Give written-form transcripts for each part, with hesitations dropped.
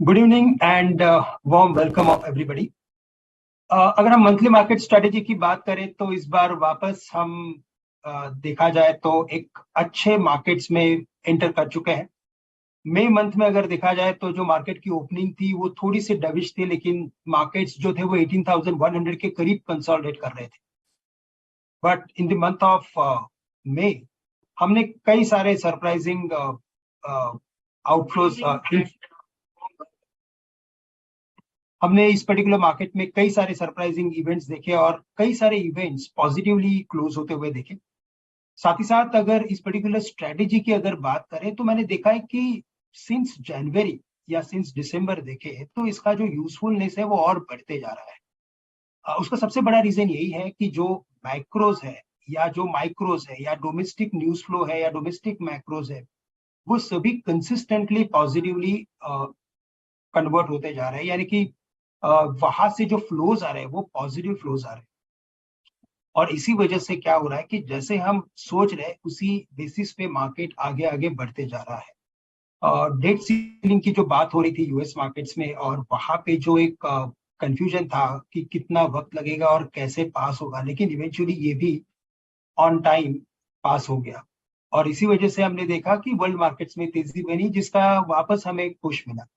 Good evening and warm welcome of everybody. अगर हम monthly market strategy की बात करें तो इस बार वापस हम देखा जाए तो एक अच्छे मार्केट्स में एंटर कर चुके हैं। मई मंथ में अगर देखा जाए तो जो मार्केट की ओपनिंग थी वो थोड़ी सी डविश थी, लेकिन मार्केट्स जो थे वो 18,100 के करीब कंसोलिडेट कर रहे थे। But in the month of मई हमने कई सारे सरप्राइजिंग आउटफ्लोज हमने इस पर्टिकुलर मार्केट में कई सारे सरप्राइजिंग इवेंट्स देखे और कई सारे इवेंट्स पॉजिटिवली क्लोज होते हुए देखे। साथ ही साथ अगर इस पर्टिकुलर स्ट्रेटेजी की अगर बात करें तो मैंने देखा है कि सिंस जनवरी या सिंस दिसंबर देखे तो इसका जो यूजफुलनेस है वो और बढ़ते जा रहा है। उसका सबसे बड़ा रीजन यही है कि जो माइक्रोज है या जो माइक्रोज है या डोमेस्टिक न्यूज फ्लो है या डोमेस्टिक मैक्रोज है, वो सभी कंसिस्टेंटली पॉजिटिवली कन्वर्ट होते जा रहे हैं। यानी कि वहां से जो फ्लोज आ रहे हैं वो पॉजिटिव फ्लोज आ रहे हैं। और इसी वजह से क्या हो रहा है कि जैसे हम सोच रहे हैं उसी बेसिस पे मार्केट आगे आगे बढ़ते जा रहा है। डेट सीलिंग की जो बात हो रही थी यूएस मार्केट्स में, और वहां पे जो एक कंफ्यूजन था कि कितना वक्त लगेगा और कैसे पास होगा, लेकिन इवेंचुअली ये भी ऑन टाइम पास हो गया। और इसी वजह से हमने देखा कि वर्ल्ड मार्केट्स में तेजी बनी, जिसका वापस हमें पुश मिला।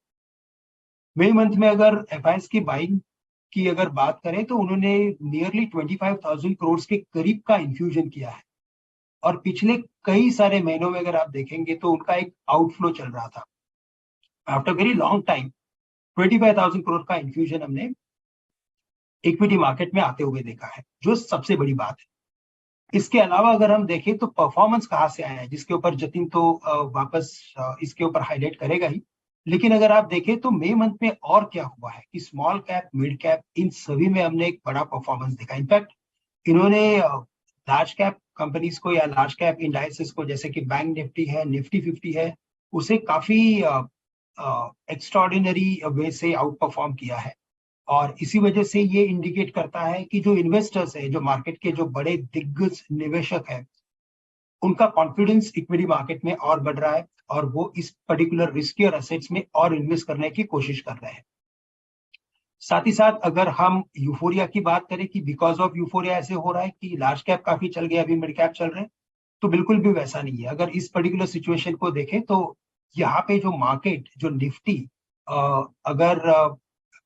मई मंथ में अगर एफआईएस की बाइंग की अगर बात करें तो उन्होंने नियरली 25,000 करोड़ के करीब का इन्फ्यूजन किया है। और पिछले कई सारे महीनों में अगर आप देखेंगे तो उनका एक आउटफ्लो चल रहा था। After very long time 25,000 crore का इन्फ्यूजन हमने इक्विटी मार्केट में आते हुए देखा है, जो सबसे बड़ी बात है। इसके अलावा अगर हम देखें तो परफॉर्मेंस कहाँ से आया है, जिसके ऊपर जतिन तो वापस इसके ऊपर हाईलाइट करेगा ही। लेकिन अगर आप देखें तो मई मंथ में और क्या हुआ है कि स्मॉल कैप, मिड कैप, इन सभी में हमने एक बड़ा परफॉर्मेंस देखा। इनफैक्ट इन्होंने लार्ज कैप कंपनीज को या लार्ज कैप इंडाइसेस को, जैसे कि बैंक निफ्टी है, निफ्टी 50 है, उसे काफी एक्स्ट्रॉर्डिनरी वे से आउट परफॉर्म किया है। और इसी वजह से ये इंडिकेट करता है कि जो इन्वेस्टर्स है, जो मार्केट के जो बड़े दिग्गज निवेशक है, उनका कॉन्फिडेंस इक्विटी मार्केट में और बढ़ रहा है और वो इस पर्टिकुलर रिस्कियर एसेट्स में और इन्वेस्ट करने की कोशिश कर रहे हैं। साथ ही साथ अगर हम यूफोरिया की बात करें कि बिकॉज ऑफ यूफोरिया ऐसे हो रहा है कि लार्ज कैप काफी चल गया, अभी मिड कैप चल रहे हैं, तो बिल्कुल भी वैसा नहीं है। अगर इस पर्टिकुलर सिचुएशन को देखें तो यहाँ पे जो मार्केट, जो निफ्टी अगर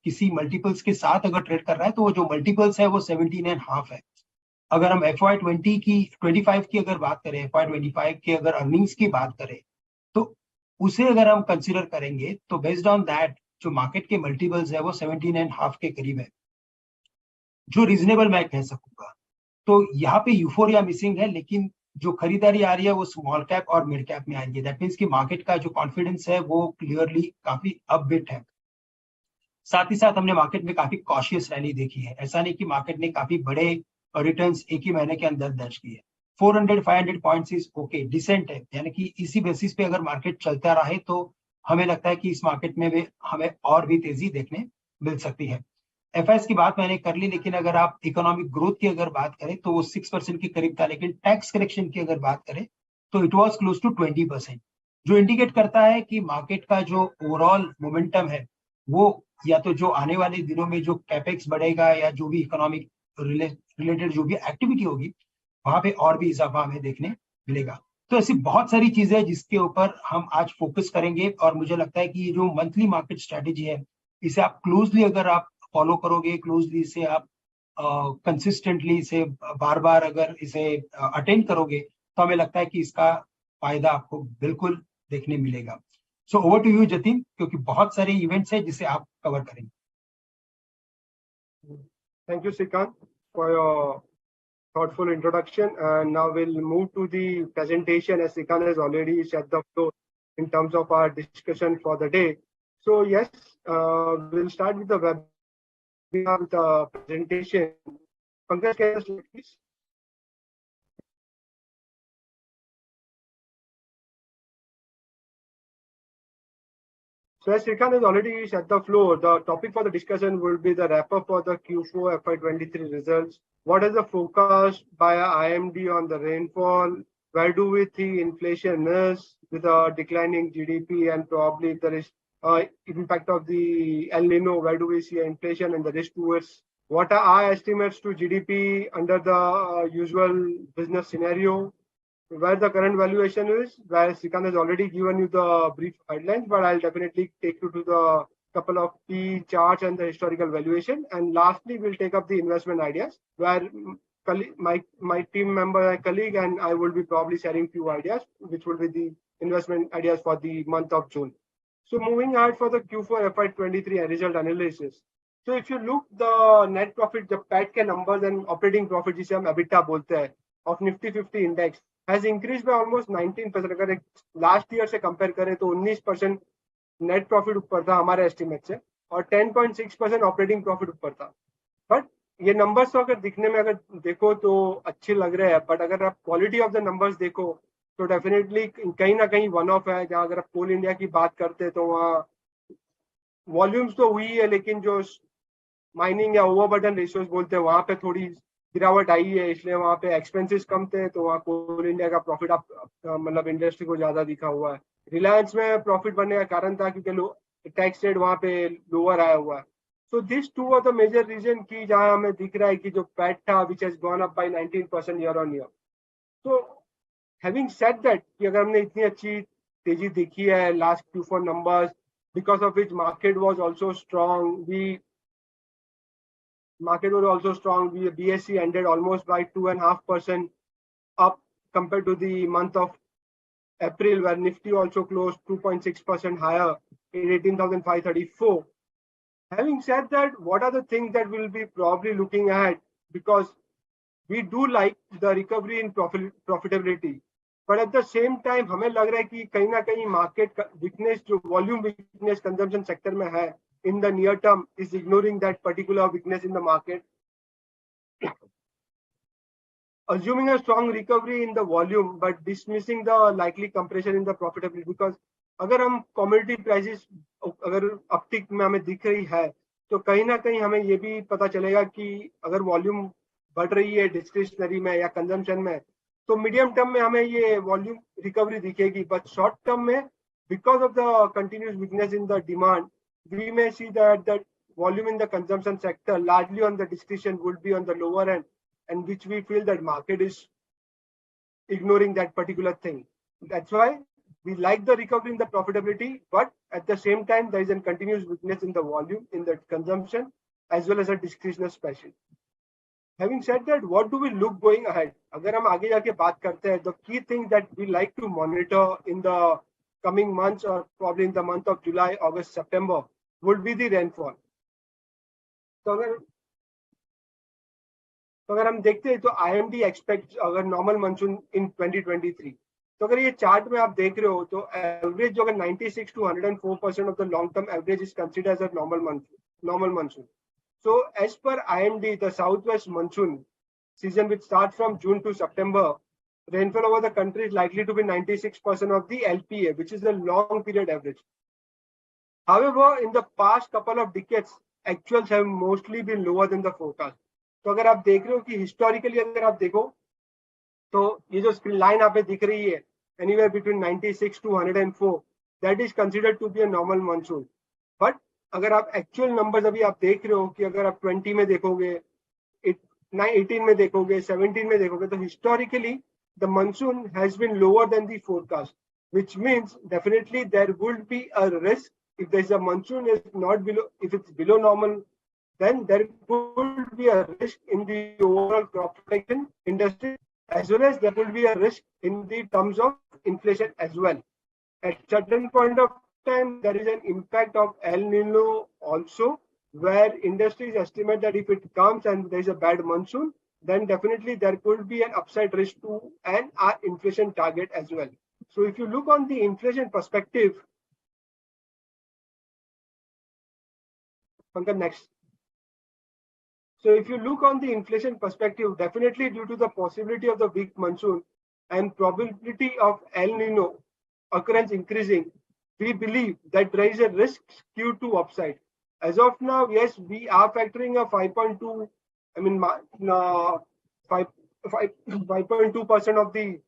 किसी मल्टीपल्स के साथ अगर ट्रेड कर रहा है तो वो जो मल्टीपल्स है वो 17.5 है। अगर हम FY25 की अगर बात करें, FY25 की अगर अर्निंग्स की बात करें तो उसे अगर हम कंसिडर करेंगे तो बेस्ड ऑन दैट जो मार्केट के मल्टीपल्स है वो 17.5 के करीब है, जो रीजनेबल मैं कह सकूंगा। तो यहाँ पे यूफोरिया मिसिंग है, लेकिन जो खरीदारी आ रही है वो स्मॉल कैप और मिड कैप में आ रही है। दैट मीन्स कि मार्केट का जो कॉन्फिडेंस है वो क्लियरली काफी अपबिट है। साथ ही साथ हमने मार्केट में काफी कॉशियस रैली देखी है। ऐसा नहीं कि मार्केट ने काफी बड़े रिटर्न्स एक ही महीने के अंदर दर्ज किए। 400-500 पॉइंट्स इज ओके, डिसेंट है। यानी कि इसी बेसिस पे अगर मार्केट चलता रहे तो हमें लगता है कि इस मार्केट में भी हमें और भी तेजी देखने मिल सकती है। एफआईएस की बात मैंने कर ली, लेकिन अगर आप इकोनॉमिक ग्रोथ की अगर बात करें तो वो 6% के करीब था, लेकिन टैक्स करेक्शन की अगर बात करें तो इट वॉज क्लोज टू 20%, जो इंडिकेट करता है कि मार्केट का जो ओवरऑल मोमेंटम है वो, या तो जो आने वाले दिनों में जो कैपेक्स बढ़ेगा या जो भी इकोनॉमिक रिलेटेड जो भी एक्टिविटी होगी, वहां पे और भी इजाफा हमें देखने मिलेगा। तो ऐसी बहुत सारी चीजें हैं जिसके ऊपर हम आज फोकस करेंगे। और मुझे लगता है कि ये जो मंथली मार्केट स्ट्रेटेजी है, इसे आप क्लोजली अगर आप फॉलो करोगे, क्लोजली इसे आप कंसिस्टेंटली इसे बार बार अगर इसे अटेंड करोगे, तो हमें लगता है कि इसका फायदा आपको बिल्कुल देखने मिलेगा। So over to you Jatin, क्योंकि बहुत सारे इवेंट्स हैं जिसे आप कवर करेंगे। Thank you, Shrikant, for your thoughtful introduction. And now we'll move to the presentation, as Shrikant has already set the floor in terms of our discussion for the day. So yes, we'll start with the webinar with the presentation. Pankaj, can you slide, please? So as Shrikant has already set the floor, the topic for the discussion will be the wrap-up for the Q4 FY23 results. What is the forecast by IMD on the rainfall? Where do we think inflation is with a declining GDP, and probably if there is impact of the El Nino, where do we see inflation and the risk towards what are our estimates to GDP under the usual business scenario, where the current valuation is, where Shrikant has already given you the brief guidelines, but I'll definitely take you to the couple of key charts and the historical valuation. And lastly, we'll take up the investment ideas, where my team member, colleague, and I will be probably sharing few ideas, which will be the investment ideas for the month of June. So moving ahead for the Q4 FY23 result analysis. So if you look the net profit, the PAT के numbers and operating profit जिसे हम EBITDA बोलते हैं of Nifty 50 index has increased by almost 19%. अगर last year से compare करें तो 19% net profit ऊपर था हमारे estimate से और 10.6% operating profit ऊपर था. But ये numbers तो अगर दिखने में अगर देखो तो अच्छे लग रहे हैं, but अगर आप quality of the numbers देखो तो डेफिनेटली कहीं ना कहीं वन ऑफ है. जहां अगर आप कोल इंडिया की बात करते हैं तो वहाँ वॉल्यूम्स तो हुई है, लेकिन जो माइनिंग या ओवरबर्डन रेशियोज बोलते हैं वहां पे थोड़ी गिरावट आई है, इसलिए वहां पे एक्सपेंसेस कम थे, तो वहाँ कोल इंडिया का प्रॉफिट मतलब इंडस्ट्री को ज्यादा दिखा हुआ है. रिलायंस में प्रॉफिट बनने का कारण था क्योंकि टैक्स रेट वहां पे लोअर आया हुआ है. So this two are the major reason की जहां हमें दिख रहा है कि जो पैट था which has gone up by 19% year on year. तो having said that कि अगर हमने इतनी अच्छी तेजी देखी है last Q4 numbers, because of which market was also strong. The BSE ended almost by 2.5% up compared to the month of April, where Nifty also closed 2.6% higher in 18,534. Having said that, what are the things that we'll be probably looking at? Because we do like the recovery in profitability. But at the same time हमें लग रहा है कि कहीं ना कहीं market weakness जो volume weakness consumption sector में है in the near term is ignoring that particular weakness in the market. Assuming a strong recovery in the volume but dismissing the likely compression in the profitability, because अगर हम commodity prices अगर uptick में हमें दिख रही है तो कहीं ना कहीं हमें ये भी पता चलेगा कि अगर वॉल्यूम बढ़ रही है डिस्क्रिशनरी में या कंजम्पशन में तो मीडियम टर्म में हमें ये वॉल्यूम रिकवरी दिखेगी. बट शॉर्ट टर्म में because of the continuous weakness in the demand we may see that the volume in the consumption sector largely on the discretion would be on the lower end, and which we feel that market is ignoring that particular thing. That's why we like the recovery in the profitability, but at the same time there is a continuous weakness in the volume in the consumption as well as a discretionary special. Having said that, what do we look going ahead? अगर हम आगे जाके बात करते हैं, the key thing that we like to monitor in the coming months or probably in the month of July, August, September would be the rainfall. तो अगर हम देखते हैं तो IMD expects अगर normal monsoon in 2023, तो अगर ये चार्ट में आप देख रहे हो तो एवरेज जो अगर 96 to 104% of the long term average is considered as a normal monsoon. So as per IMD, the southwest monsoon season, which starts from June to September, rainfall over the country is likely to be 96% of the LPA, which is the long period average. However, in the past couple of decades, actuals have mostly been lower than the forecast. तो अगर आप देख रहे हो कि historically अगर आप देखो तो ये जो लाइन आप पे दिख रही है anywhere between 96 to 104, that is considered to be a normal monsoon. But अगर आप एक्चुअल नंबर्स अभी आप देख रहे हो कि अगर आप 20 में देखोगे, 18 में देखोगे, 17 में देखोगे, तो historically the monsoon has been lower than the forecast, which means definitely there would be a risk if there is a monsoon is not below, if it's below normal, then there could be a risk in the overall crop protection industry, as well as there will be a risk in the terms of inflation as well. At certain point of time, there is an impact of El Nino also, where industries estimate that if it comes and there is a bad monsoon, then definitely there could be an upside risk to and our inflation target as well. So if you look on the inflation perspective, on the next. So if you look on the inflation perspective, definitely due to the possibility of the weak monsoon and probability of El Nino occurrence increasing, we believe that there is a risk skewed to upside. As of now, yes, we are factoring a 5.2, 5.2% of the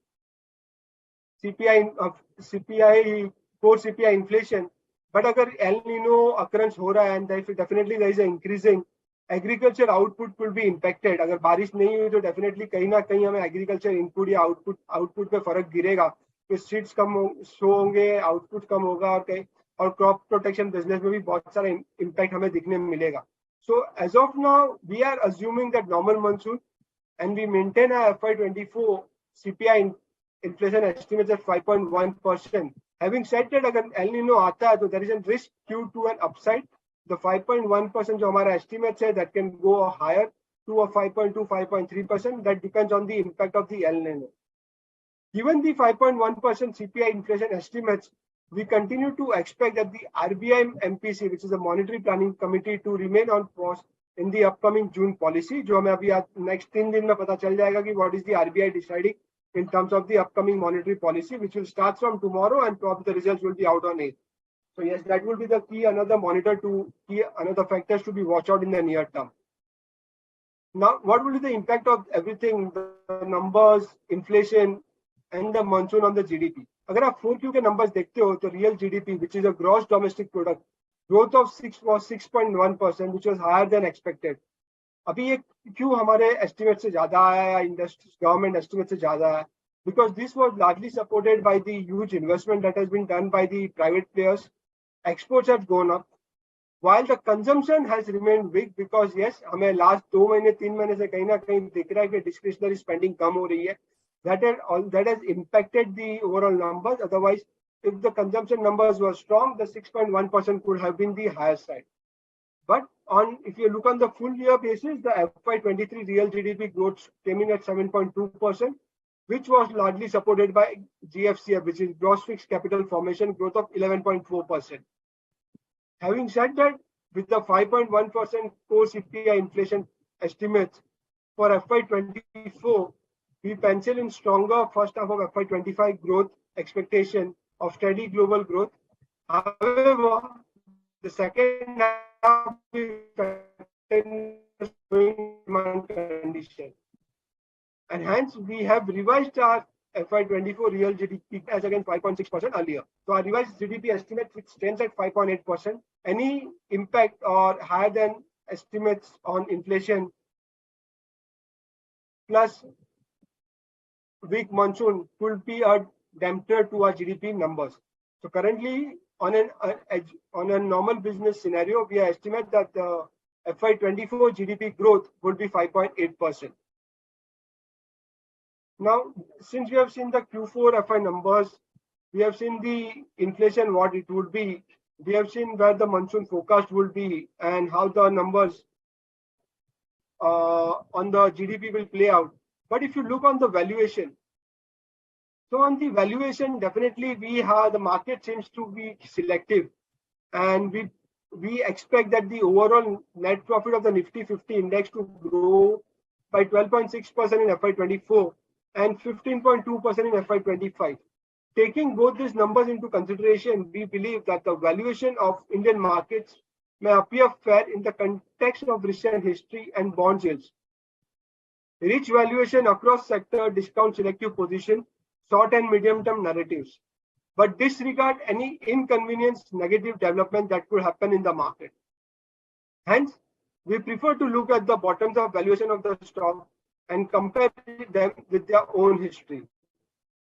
CPI core CPI inflation, But अगर El Nino occurrence हो रहा है and definitely there is an increasing agriculture output could be impacted. अगर बारिश नहीं हुई तो definitely कहीं ना कहीं हमें agriculture input या output पे फर्क गिरेगा. तो सीड्स कम शो होंगे, आउटपुट कम होगा और क्रॉप प्रोटेक्शन बिजनेस में भी बहुत सारा इम्पैक्ट हमें दिखने में मिलेगा. So as of now, we are assuming that normal monsoon and we maintain our FY24 CPI inflation estimates at 5.1%. Having said that, अगर El Nino आता है तो there is a risk due to an upside. The 5.1% जो हमारा estimates है, that can go higher to a 5.2, 5.3%. That depends on the impact of the El Nino. Given the 5.1% CPI inflation estimates, we continue to expect that the RBI MPC, which is the Monetary Planning Committee, to remain on course in the upcoming June policy. जो हमें अभी next 3 दिन में पता चल जाएगा कि what is the RBI deciding in terms of the upcoming monetary policy, which will start from tomorrow and probably the results will be out on 8th. So yes, that will be the key, another factors to be watched out in the near term. Now, what will be the impact of everything, the numbers, inflation, and the monsoon on the GDP? अगर आप 4Q के numbers देखते हो तो real GDP, which is a gross domestic product, growth of 6.1%, which was higher than expected. अभी ये क्यों हमारे एस्टिमेट से ज्यादा आया या गवर्नमेंट एस्टिमेट से ज्यादा आया? Because this was largely supported by the huge investment that has been done by the private players. Exports have gone up, while the consumption has remained weak because yes, हमें last 2 महीने 3 महीने से कहीं ना कहीं दिख रहा है कि discretionary spending कम हो रही है. That has impacted the overall numbers. Otherwise, if the consumption numbers were strong, the 6.1% could have been the higher side. But if you look on the full year basis, the FY23 real GDP growth came in at 7.2%, which was largely supported by GFCF, which is gross fixed capital formation growth of 11.4%. Having said that, with the 5.1% core CPI inflation estimates for FY24, we pencil in stronger first half of FY25 growth expectation of steady global growth. However, the second half is demand condition. And hence, we have revised our FY24 real GDP as against 5.6% earlier. So our revised GDP estimate, which stands at 5.8%, any impact or higher than estimates on inflation plus weak monsoon could be a damper to our GDP numbers. So currently, on a normal business scenario, we estimate that the FY24 GDP growth would be 5.8%. Now, since we have seen the Q4FY numbers, we have seen the inflation, what it would be, we have seen where the monsoon forecast would be and how the numbers on the GDP will play out. But if you look on the valuation, so on the valuation, definitely the market seems to be selective, and we expect that the overall net profit of the Nifty 50 index to grow by 12.6% in FY24 and 15.2% in FY25. Taking both these numbers into consideration, we believe that the valuation of Indian markets may appear fair in the context of recent history and bond yields. Rich valuation across sector discount selective position, short and medium-term narratives, but disregard any inconvenience negative development that could happen in the market. Hence, we prefer to look at the bottoms of valuation of the stock and compare them with their own history.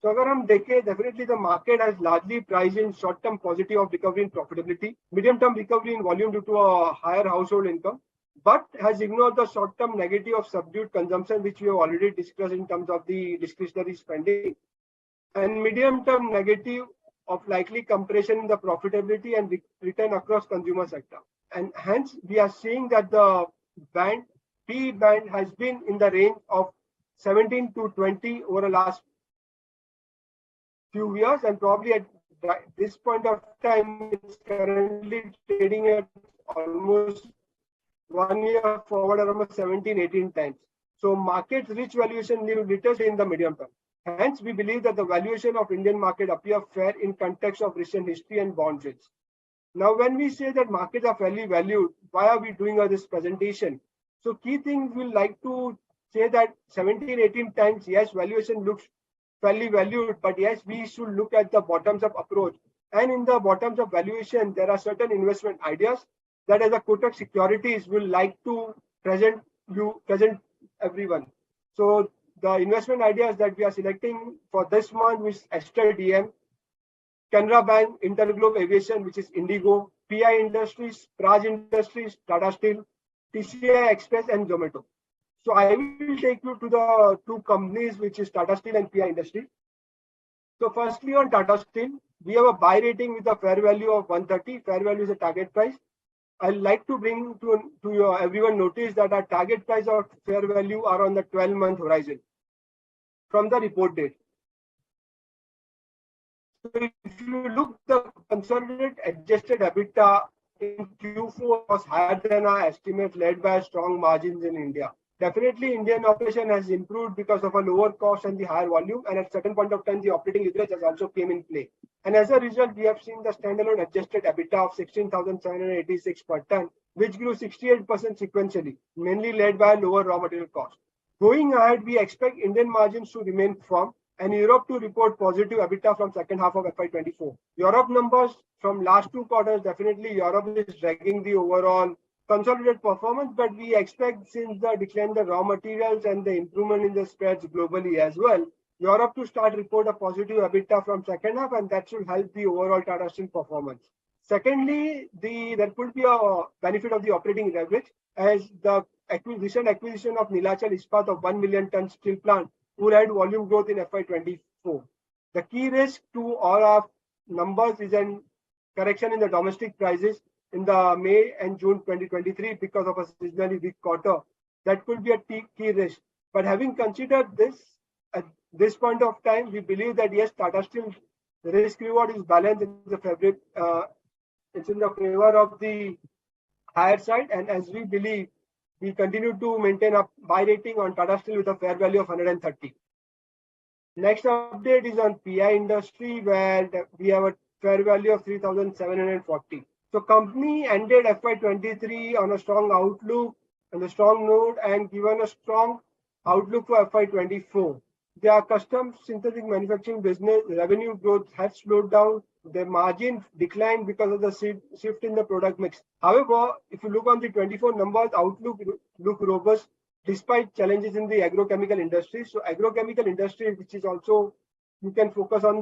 So अगर हम देखें, definitely the market has largely priced in short-term positive of recovery in profitability, medium-term recovery in volume due to a higher household income, but has ignored the short-term negative of subdued consumption, which we have already discussed in terms of the discretionary spending, and medium-term negative of likely compression in the profitability and return across consumer sector. And hence, we are seeing that the P band has been in the range of 17 to 20 over the last few years, and probably at this point of time, it's currently trading at almost 1 year forward around 17, 18 times. So markets rich valuation leave little in the medium term. Hence, we believe that the valuation of Indian market appear fair in context of recent history and bond rates. Now, when we say that markets are fairly valued, why are we doing this presentation? So key things we'll like to say that 17, 18 times, yes, valuation looks fairly valued, but yes, we should look at the bottoms up approach And in the bottoms of valuation, there are certain investment ideas that as a Kotak Securities will like to present everyone. So the investment ideas that we are selecting for this month is Esther DM, Canara Bank, Interglobe Aviation, which is Indigo, PI Industries, Praj Industries, Tata Steel, TCI Express, and Zomato. So I will take you to the two companies, which is Tata Steel and PI Industries. So firstly, on Tata Steel, we have a buy rating with a fair value of 130. Fair value is a target price. I'd like to bring to everyone notice that our target price or fair value are on the 12-month horizon from the report date. So if you look, the consolidated adjusted EBITDA in Q4 was higher than our estimate, led by strong margins in India. Definitely, Indian operation has improved because of a lower cost and the higher volume, and at certain point of time, the operating leverage has also came in play. And as a result, we have seen the standalone adjusted EBITDA of 16,786 per ton, which grew 68% sequentially, mainly led by lower raw material cost. Going ahead, we expect Indian margins to remain firm and Europe to report positive EBITDA from second half of FY24. Europe numbers from last 2 quarters, definitely Europe is dragging the overall consolidated performance, but we expect since the decline in the raw materials and the improvement in the spreads globally as well, Europe to start report a positive EBITDA from second half, and that should help the overall Tata Steel performance. Secondly, there could be a benefit of the operating leverage as the recent acquisition of Neelachal Ispat of 1 million ton steel plant will add volume growth in FY24. The key risk to all our numbers is an correction in the domestic prices in the May and June 2023 because of a seasonally weak quarter. That could be a key risk. But having considered this, at this point of time, we believe that yes, Tata Steel, the risk reward is balanced in the fabric. It's in the favor of the higher side, and as we believe, we continue to maintain a buy rating on Tata Steel with a fair value of 130. Next update is on PI Industry, where we have a fair value of 3,740. So company ended FY23 on a strong outlook, on a strong note, and given a strong outlook for FY24. Their custom synthetic manufacturing business revenue growth has slowed down. The margin declined because of the shift in the product mix. However, if you look on the 24 numbers, outlook look robust despite challenges in the agrochemical industry. So agrochemical industry, which is also, you can focus on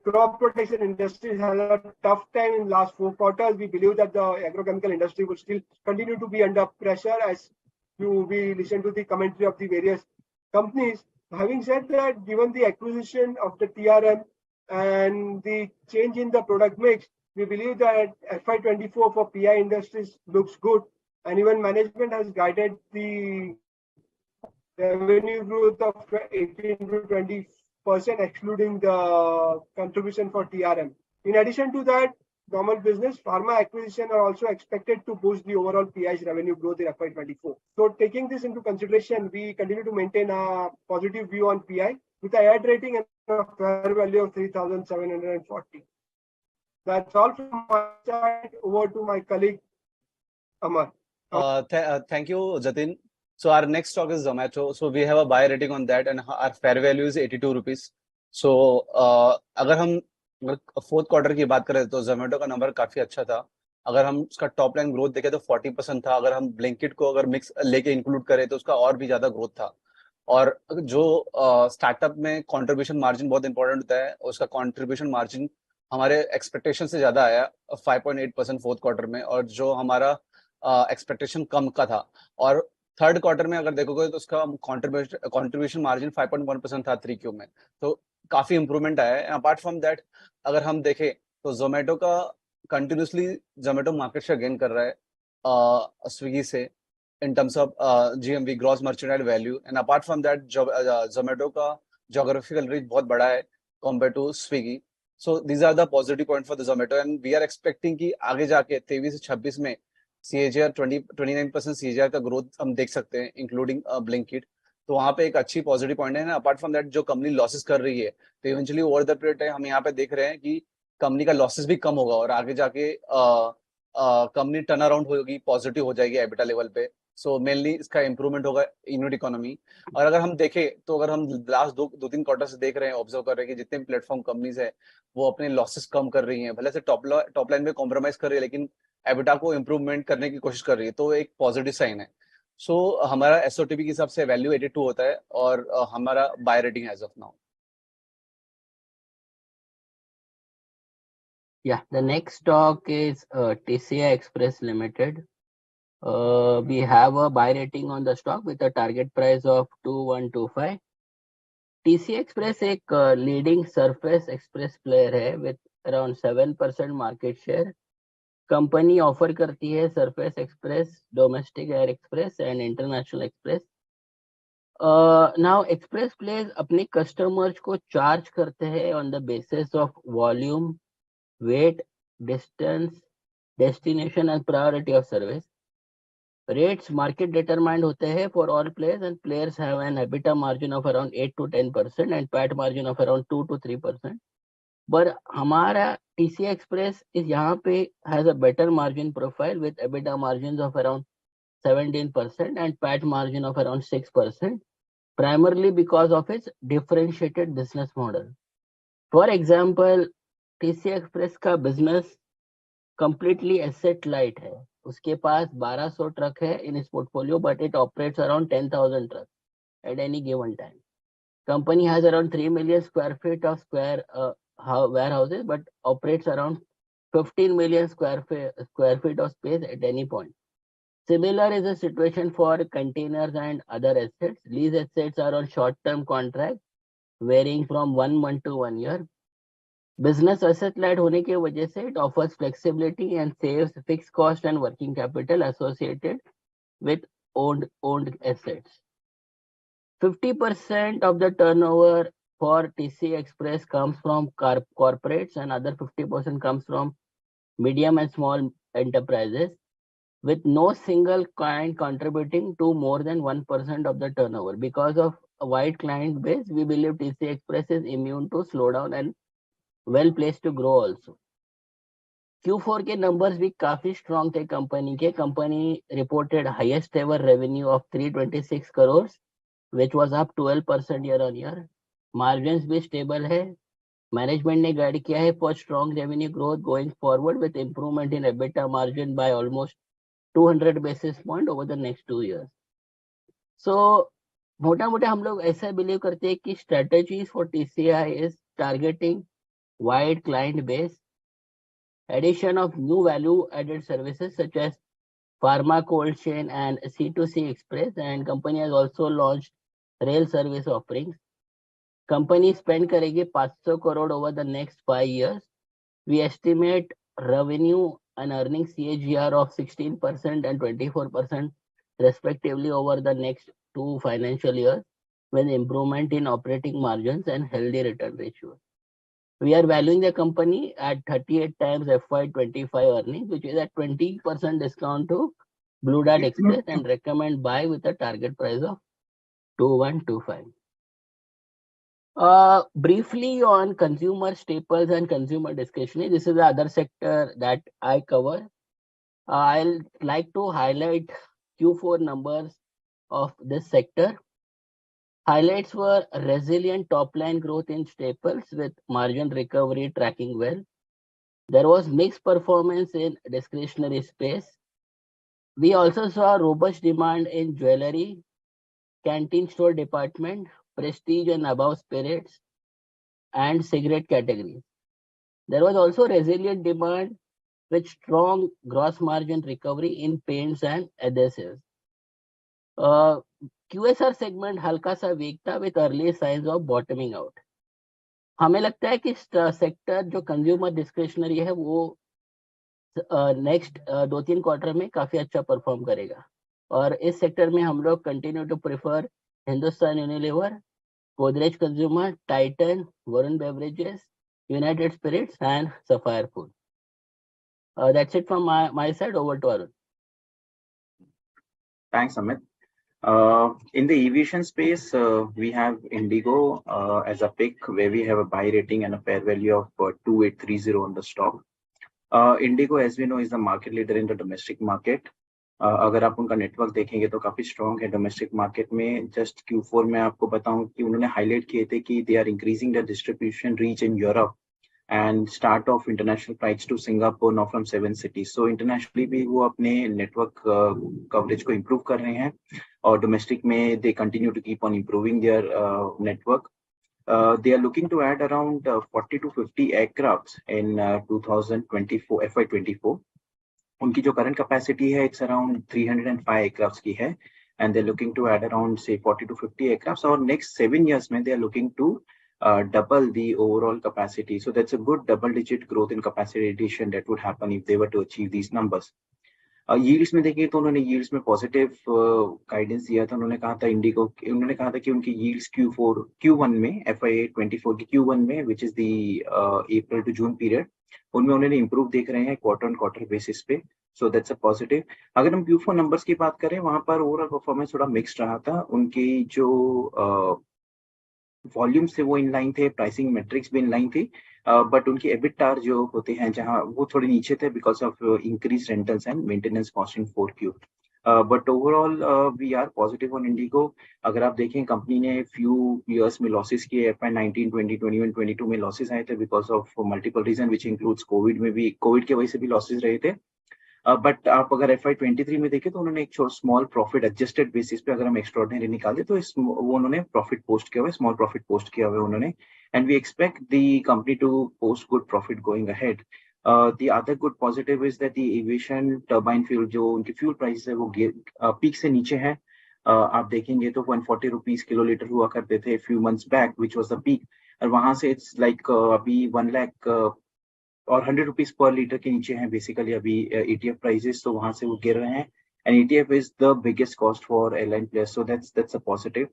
crop protection industry has a tough time in last 4 quarters. We believe that the agrochemical industry will still continue to be under pressure as we listen to the commentary of the various companies. Having said that, given the acquisition of the TRM and the change in the product mix, we believe that FY24 for PI Industries looks good, and even management has guided the revenue growth of 18 to 20%, excluding the contribution for TRM. In addition to that, normal business, pharma acquisition are also expected to boost the overall PI's revenue growth in FY24. So taking this into consideration, we continue to maintain a positive view on PI with a add rating and a fair value of 3,740. That's all from my side. Over to my colleague, Amar. Thank you, Jatin. So our next stock is Zomato. So we have a buy rating on that and our fair value is 82 rupees. So अगर हम fourth quarter की बात करें तो जोमेटो का number काफी अच्छा था. अगर हम उसका टॉप लाइन ग्रोथ देखें तो 40% था. अगर हम ब्लिंकिट को अगर मिक्स लेके इंक्लूड करें तो उसका और भी ज्यादा ग्रोथ था. और जो स्टार्टअप में कंट्रीब्यूशन मार्जिन बहुत इंपॉर्टेंट होता है, उसका कंट्रीब्यूशन मार्जिन हमारे एक्सपेक्टेशन से ज्यादा आया 5.8% फोर्थ क्वार्टर में, और जो हमारा एक्सपेक्टेशन कम का था. और थर्ड क्वार्टर में अगर देखोगे तो उसका कंट्रीब्यूशन मार्जिन 5.1% था 3Q में. तो काफी इंप्रूवमेंट आया है. अपार्ट फ्रॉम दैट अगर हम देखें तो जोमेटो का continuously Zomato market share gain कर रहा है स्विगी से in terms of GMV, gross merchandise value, and apart from that Zomato का geographical reach बहुत बड़ा है compared to Swiggy. So these are the positive point for the Zomato, and we are expecting कि आगे जाके 23 से 26 में CAGR 29% CAGR का ग्रोथ हम देख सकते हैं इंक्लूडिंग ब्लिंकिट. तो वहाँ पे एक अच्छी पॉजिटिव पॉइंट है. अपार्ट फ्रॉम दैट जो कंपनी लॉसेस कर रही है तो इवेंचुअली ओवर द पीरियड हम यहाँ पे देख रहे हैं कि कंपनी का लॉसेस भी कम होगा और आगे जाके कंपनी टर्न अराउंड होगी, पॉजिटिव हो जाएगी एबिटा लेवल पे. सो मेनली इसका इंप्रूवमेंट होगा यूनिट इकोनॉमी। और अगर हम देखें तो अगर हम लास्ट दो तीन क्वार्टर से देख रहे हैं, ऑब्जर्व कर रहे हैं कि जितने प्लेटफॉर्म कंपनीज है वो अपने लॉसेस कम कर रही हैं, भले से टॉप लाइन में कॉम्प्रोमाइज कर रही है लेकिन एबिटा को इम्प्रूवमेंट करने की कोशिश कर रही है, तो एक पॉजिटिव साइन है। सो हमारा एसओटीपी के हिसाब से वैल्यू 82 होता है और हमारा buy rating as of now. Yeah, the next stock is TCI Express Limited. We have a buy rating on the stock with a target price of 2125. TCI Express एक leading surface express player है with around 7% market share. Company offer करती है surface express, domestic air express and international express. Now express players अपने customers को charge करते हैं on the basis of volume, weight, distance, destination and priority of service. Rates market determined होते हैं for all players and players have an EBITDA margin of around 8 to 10% and PAT margin of around 2 to 3%. But हमारा TCI Express is यहाँ पे has a better margin profile with EBITDA margins of around 17% and PAT margin of around 6%, primarily because of its differentiated business model. For example, TCI Express का business completely asset light है, उसके पास 1200 truck है in its portfolio, but it operates around 10,000 trucks at any given time. Company has around 3 million square feet of warehouses, but operates around 15 million square feet of space at any point. Similar is the situation for containers and other assets. Lease assets are on short-term contracts, varying from 1 month to 1 year. Business asset light होने की वजह से it offers flexibility and saves fixed cost and working capital associated with owned assets. 50% of the turnover for TCI Express comes from corporates and other 50% comes from medium and small enterprises, with no single client contributing to more than 1% of the turnover. Because of a wide client base, we believe TCI Express is immune to slowdown and well placed to grow also. Q4 के numbers भी काफी strong थे company के. Company reported highest ever revenue of 326 crores, which was up 12% year on year. Margins भी stable है. Management ने guide किया है for strong revenue growth going forward with improvement in EBITDA margin by almost 200 basis point over the next 2 years. So मोटा मोटा हम लोग ऐसा believe करते हैं कि strategies for TCI is targeting wide client base, addition of new value added services such as pharma cold chain and C2C express, and company has also launched rail service offerings. Company spend करेगी 500 crore over the next 5 years. We estimate revenue and earnings CAGR of 16% and 24% respectively over the next 2 financial years, with improvement in operating margins and healthy return ratios. We are valuing the company at 38 times FY25 earnings, which is at 20% discount to Blue Dart Express, and recommend buy with a target price of 2125. Briefly on consumer staples and consumer discretionary, this is the other sector that I cover. I'll like to highlight Q4 numbers of this sector. Highlights were resilient top line growth in staples with margin recovery tracking well. There was mixed performance in discretionary space. We also saw robust demand in jewelry, canteen store department, prestige and above spirits, and cigarette categories. There was also resilient demand with strong gross margin recovery in paints and adhesives. QSR segment हल्का सा week था with early signs of bottoming out. हमें लगता है कि sector जो consumer discretionary है वो नेक्स्ट 2-3 क्वार्टर में काफी अच्छा परफॉर्म करेगा, और इस सेक्टर में हम लोग continue to prefer Hindustan Unilever, Godrej Consumer, Titan, Varun Beverages, United Spirits and Sapphire Food. That's it from my side. Over to Arun. Thanks, Amit. In the aviation space, we have Indigo as a pick, where we have a buy rating and a fair value of 2830 on the stock. Indigo, as we know, is the market leader in the domestic market. अगर आप उनका network देखेंगे तो काफी strong है domestic market में। Just Q4 में आपको बताऊं कि उन्होंने हाईलाइट किए थे कि they are increasing the distribution reach in Europe and start of international flights to Singapore now from 7 cities। So internationally भी वो अपने नेटवर्क कवरेज को इम्प्रूव कर रहे हैं, और डोमेस्टिक में they continue to keep on improving their network. They are looking to add around 40 to 50 aircrafts in 2024 FY24। उनकी जो करंट कैपेसिटी है इट्स अराउंड 305 एयरक्राफ्ट्स की है, and they looking to add around से 40 to 50 एयरक्राफ्ट्स, और next 7 years में they are looking to double the overall capacity. So that's a good double-digit growth in capacity addition that would happen if they were to achieve these numbers. Yields में देखिए तो उन्होंने yields में positive guidance दिया था। उन्होंने कहा था उन्होंने कहा था कि उनकी यील्ड्स Q1 में FY24 की Q1 में which is the April to June period, उनमें उन्होंने इंप्रूव देख रहे हैं क्वार्टर ऑन क्वार्टर बेसिस पे। So that's a positive. अगर हम Q4 नंबर्स की बात करें, वहां पर ओवरऑल परफॉर्मेंस थोड़ा मिक्स्ड रहा था। उनकी जो वॉल्यूम्स थे वो इन लाइन थे, प्राइसिंग मेट्रिक्स भी इन लाइन थी, बट उनकी एबिटार जो होते हैं जहां वो थोड़े नीचे थे because of increase rentals and maintenance cost in 4Q। But overall we are positive on IndiGo. अगर आप देखें कंपनी ने फ्यू इयर्स में लॉसेस किए, FY19, 20, 21, 22 में लॉसेस आए थे because of multiple reason which includes Covid में भी, कोविड की वजह से भी लॉसेस रहे थे। बट आप अगर FY23 में देखें तो उन्होंने एक स्मॉल प्रॉफिट एडजस्टेड बेसिस पे अगर हम एक्स्ट्राऑर्डिनरी निकाले तो वो उन्होंने प्रॉफिट पोस्ट किया हुआ है, स्मॉल प्रॉफिट पोस्ट किया हुआ है उन्होंने, and we expect the company to post good profit going ahead. The other good positive is that the aviation turbine fuel जो उनकी फ्यूल प्राइस है वो पीक से नीचे है। आप देखेंगे तो 140 रुपीज किलो लीटर हुआ करते थे few months back which was the peak, और वहां से इट्स लाइक अभी 1 लाख और 100 रुपीज पर लीटर के नीचे हैं बेसिकली अभी ETF प्राइसेस, तो वहां से वो गिर रहे हैं, and ETF is the biggest cost for airline players, so that's a positive.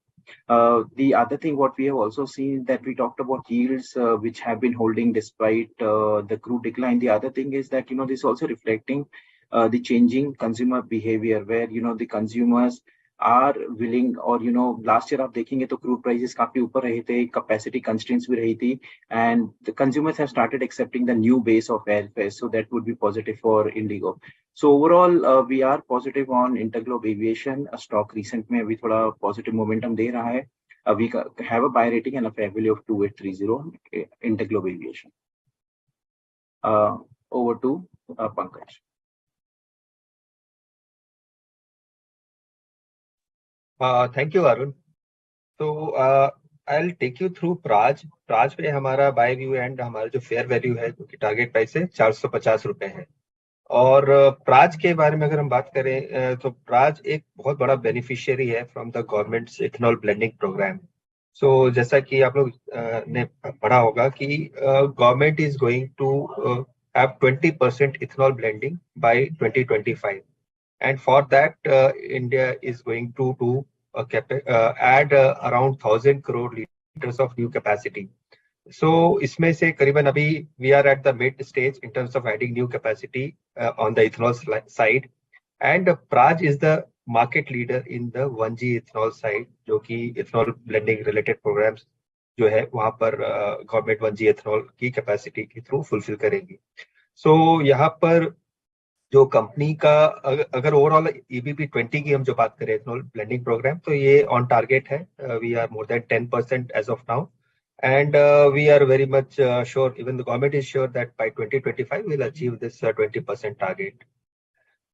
The other thing what we have also seen that we talked about yields which have been holding despite the crude decline. The other thing is that this is also reflecting the changing consumer behavior where the consumers are willing, और last year आप देखेंगे तो crude prices काफी ऊपर रहे थे, capacity constraints भी रही थी, and the consumers have started accepting the new base of airfare, so that would be positive for Indigo. So overall we are positive on Interglobe Aviation. A stock recent में अभी थोड़ा positive momentum दे रहा है. We have a buy rating and a fair value of 2830 Interglobe Aviation. Over to Pankaj. Thank you, Arun. So I'll take you through Praj पे हमारा bye view and हमारा जो fair value है जो कि टारगेट प्राइस है 450 रुपए है। और प्राज के बारे में अगर हम बात करें तो प्राज एक बहुत बड़ा बेनिफिशियरी है from the government's ethanol blending program. So जैसा कि आप लोग ने पढ़ा होगा कि government is going to have 20% ethanol blending by 2025, and for that India is going to do add around 1000 crore liters of new capacity. So इसमें से करीबन अभी we are at the mid stage in terms of adding new capacity on the ethanol side, and Praj is the market leader in the 1G ethanol side, जो कि ethanol blending related programs जो है वहां पर government 1G ethanol की capacity के through fulfil करेगी। सो यहाँ पर जो कंपनी का अगर ओवरऑल EBP 20 की हम जो बात करें इथेनॉल ब्लेंडिंग प्रोग्राम, तो ये ऑन टारगेट है। We are more than 10% as of now, and we are very much sure, even the government is sure that by 2025 will achieve this 20% target.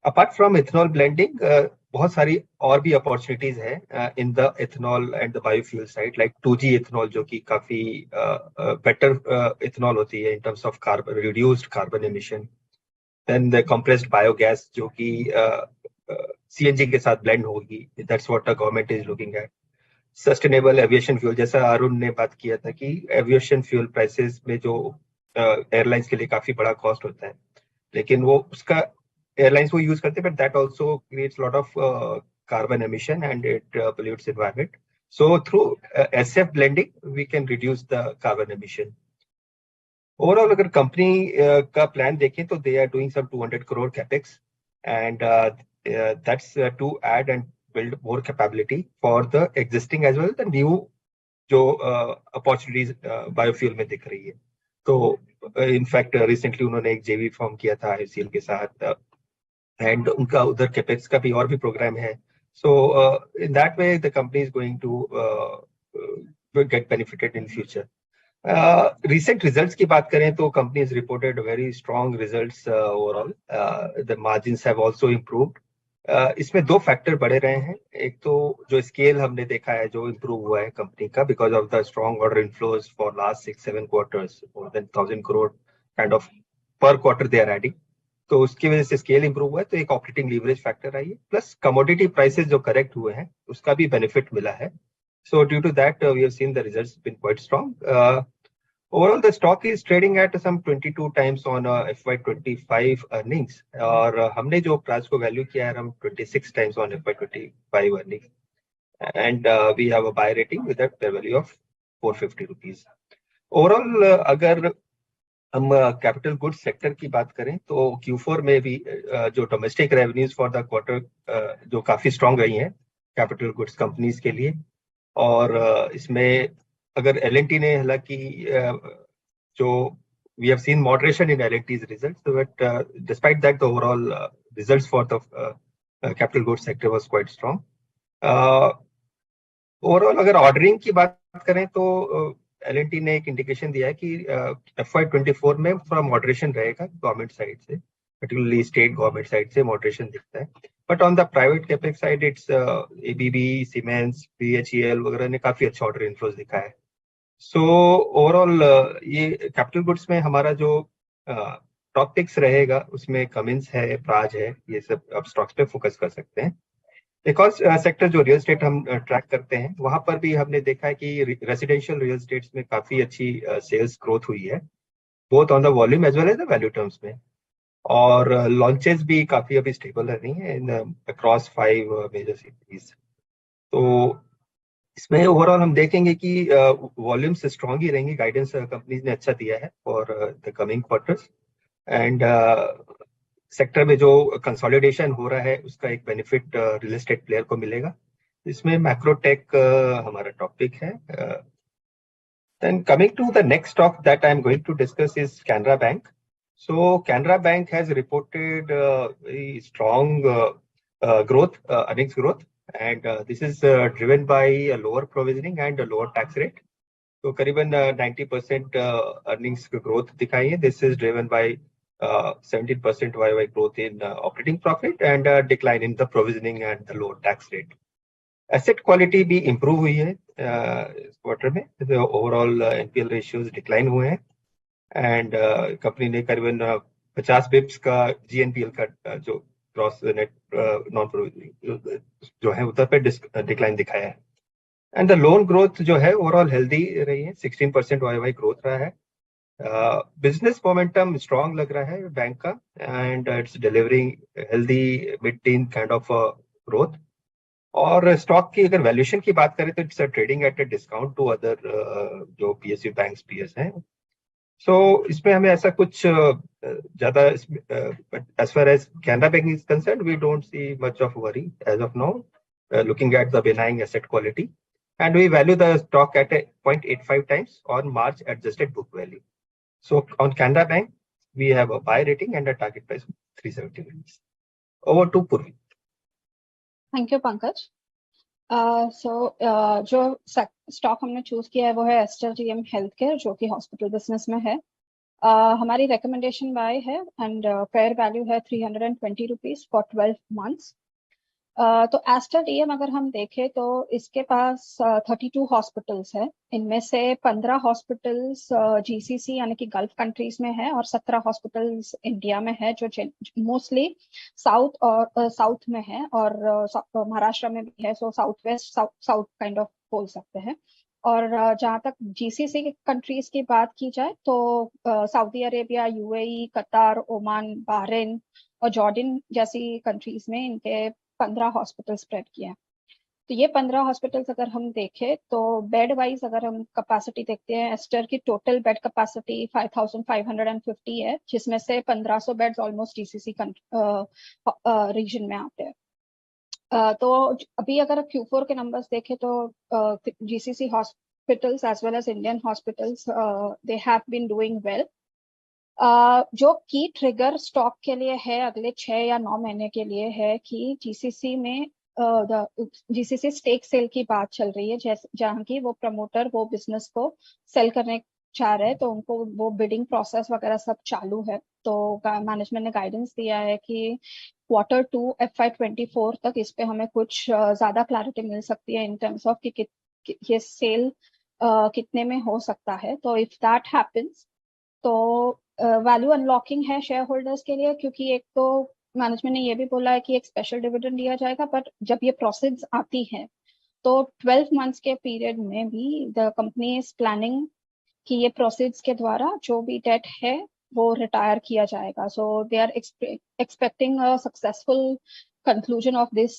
Apart from ethanol blending बहुत सारी और भी opportunities हैं in the ethanol and the biofuel side, like 2G ethanol जो कि काफी better ethanol होती है in terms of carbon, reduced carbon emission. Then the compressed biogas जो कि CNG के साथ blend होगी, that's what the government is looking at. Sustainable aviation fuel, जैसा अरुण ने बात किया था कि aviation fuel prices में जो airlines के लिए काफी बड़ा cost होता है, लेकिन वो उसका airlines वो use करते हैं, but that also creates a lot of carbon emission and it pollutes environment. So through SF blending we can reduce the carbon emission. Overall अगर कंपनी का प्लान देखें तो they are doing some 200 crore capex, and that's to add and build more capability for the existing as well the new जो opportunities biofuel में दिख रही है। तो इनफैक्ट रिसेंटली उन्होंने एक JV फॉर्म किया था IOCL के साथ एंड उनका उधर कैपेक्स का भी और भी प्रोग्राम है. So in that way the company is going to get benefited in future. Recent results की बात करें तो company has reported very strong results overall. The margins have also improved. इसमें दो फैक्टर बढ़े रहे हैं. एक तो जो स्केल हमने देखा है जो इम्प्रूव हुआ है कंपनी का because of the strong order inflows for last 6-7 quarters, more than 1000 crore kind of पर क्वार्टर दे आर एडिंग. तो उसकी वजह से स्केल इंप्रूव हुआ है, तो एक ऑपरेटिंग लीवरेज फैक्टर आई है. प्लस कमोडिटी प्राइसेस जो करेक्ट हुए हैं उसका भी बेनिफिट मिला है. So due to that, we have seen the results been quite strong. Overall, the stock is trading at some 22 times on FY25 earnings. और हमने जो प्राइस को वैल्यू किया है हम 26 times on FY25 earnings. And we have a buy rating with a fair value of 450 rupees. Overall, अगर हम capital goods sector की बात करें तो Q4 में भी जो domestic revenues for the quarter जो काफी स्ट्रांग रही हैं कैपिटल गुड्स कंपनीज के लिए. और इसमें अगर L&T ने हालांकि जो we have seen moderation in L&T's results, but despite that the overall results for the capital goods sector was quite strong. Overall अगर ऑर्डरिंग की बात करें तो L&T ने एक इंडिकेशन दिया है कि FY24 में थोड़ा मॉडरेशन रहेगा गवर्नमेंट साइड से, particularly स्टेट गवर्नमेंट साइड से मॉडरेशन दिखता है. But on the private capex side it's ABB, siemens, BHEL वगैरह ने काफी अच्छा ऑर्डर इनफ्लोज दिखा है. सो ओवरऑल ये कैपिटल गुड्स में हमारा जो टॉप पिक्स रहेगा उसमें कमिंस है, प्राज है, ये सब आप स्टॉक्स पे फोकस कर सकते हैं. एक और सेक्टर जो रियल एस्टेट हम ट्रैक करते हैं वहां पर भी हमने देखा है कि रेसिडेंशियल रियल एस्टेट्स में काफी अच्छी सेल्स ग्रोथ हुई है, both on the volume as well as the value terms में. और लॉन्चेस भी काफी अभी स्टेबल रह रही हैं इन अक्रॉस 5 मेजर सिटीज. तो इसमें ओवरऑल हम देखेंगे कि वॉल्यूम्स स्ट्रांग ही रहेंगी. गाइडेंस कंपनीज ने अच्छा दिया है for the coming quarters. And sector में जो कंसोलिडेशन हो रहा है उसका एक बेनिफिट रियल एस्टेट प्लेयर को मिलेगा. इसमें मैक्रोटेक हमारा टॉपिक है. Then coming to the next stock that I'm going to discuss is Canara Bank. So Canara Bank has reported very strong growth, earnings growth, and this is driven by a lower provisioning and a lower tax rate. So करीबन 90% earnings growth दिखाई है. This is driven by 17% YY growth in operating profit and a decline in the provisioning and the lower tax rate. Asset quality भी improve हुई है इस quarter में. Overall NPL ratios decline हुए हैं एंड कंपनी ने करीबन 50 बिप्स का GNPL का जो ग्रॉस नेट नॉन प्रोविजनिंग जो है उधर पे डिक्लाइन दिखाया है. एंड द लोन ग्रोथ जो है ओवरऑल हेल्दी रही है, 16% YY ग्रोथ रहा है. बिजनेस मोमेंटम स्ट्रांग लग रहा है बैंक का and it's delivering healthy mid teen kind of growth. और स्टॉक की अगर वैल्यूएशन की बात करें तो it's trading at a discount to other जो PSU बैंक्स पीएस हैं. सो इसमें हमें ऐसा कुछ ज्यादा as far as Canara bank is concerned we don't see much of worry as of now looking at the benign asset quality and we value the stock at 0.85 times on March adjusted book value. So on Canara Bank we have a buy rating and a target price of 370 rupees. Over to Purvi. Thank you Pankaj. जो stock हमने choose किया है वो है ester GM health care जो कि hospital business में है. हमारी रिकमेंडेशन बाय है एंड फेयर वैल्यू है 320 रुपीज फॉर 12 months. तो एस्टर DM अगर हम देखें तो इसके पास 32 हॉस्पिटल्स है. इनमें से 15 हॉस्पिटल्स GCC यानी कि गल्फ कंट्रीज में है और 17 हॉस्पिटल्स इंडिया में है जो मोस्टली साउथ में है और महाराष्ट्र में भी है. So south west south kind of बोल सकते हैं. और जहाँ तक GCC कंट्रीज की बात की जाए तो सऊदी अरेबिया, UAE, कतार, ओमान, बहरीन और जॉर्डन जैसी कंट्रीज में इनके 15 हॉस्पिटल स्प्रेड किए हैं. तो ये 15 हॉस्पिटल्स अगर हम देखें तो बेड वाइज अगर हम कैपेसिटी देखते हैं एस्टर की टोटल बेड कैपेसिटी 5550 है जिसमें से 1500 बेड्स ऑलमोस्ट GCC रीजन में आते हैं. तो अभी अगर Q4 के नंबर्स देखें तो GCC hospitals as well as Indian hospitals they have been doing well. जो की ट्रिगर स्टॉक के लिए है अगले 6 या 9 महीने के लिए है कि जीसीसी में जीसीसी स्टेक सेल की बात चल रही है, जहाँ की वो प्रमोटर वो बिजनेस को सेल करने चाह रहे हैं, तो उनको वो बिडिंग प्रोसेस वगैरह सब चालू है। तो मैनेजमेंट ने गाइडेंस दिया है कि Q2 FY24 तक इस पे हमें कुछ ज्यादा क्लैरिटी मिल सकती है इन टर्म्स ऑफ कि ये सेल कितने में हो सकता है। तो इफ दैट हैपेंस तो वैल्यू अनलॉकिंग है शेयर होल्डर्स के लिए, क्योंकि एक तो मैनेजमेंट ने ये भी बोला है कि एक स्पेशल डिविडेंड दिया जाएगा, बट जब ये प्रोसीड्स आती है तो 12 मंथ्स के पीरियड में भी द कंपनी इज प्लानिंग कि ये प्रोसीड्स के द्वारा जो भी डेट है वो रिटायर किया जाएगा। So they are expecting a successful conclusion of this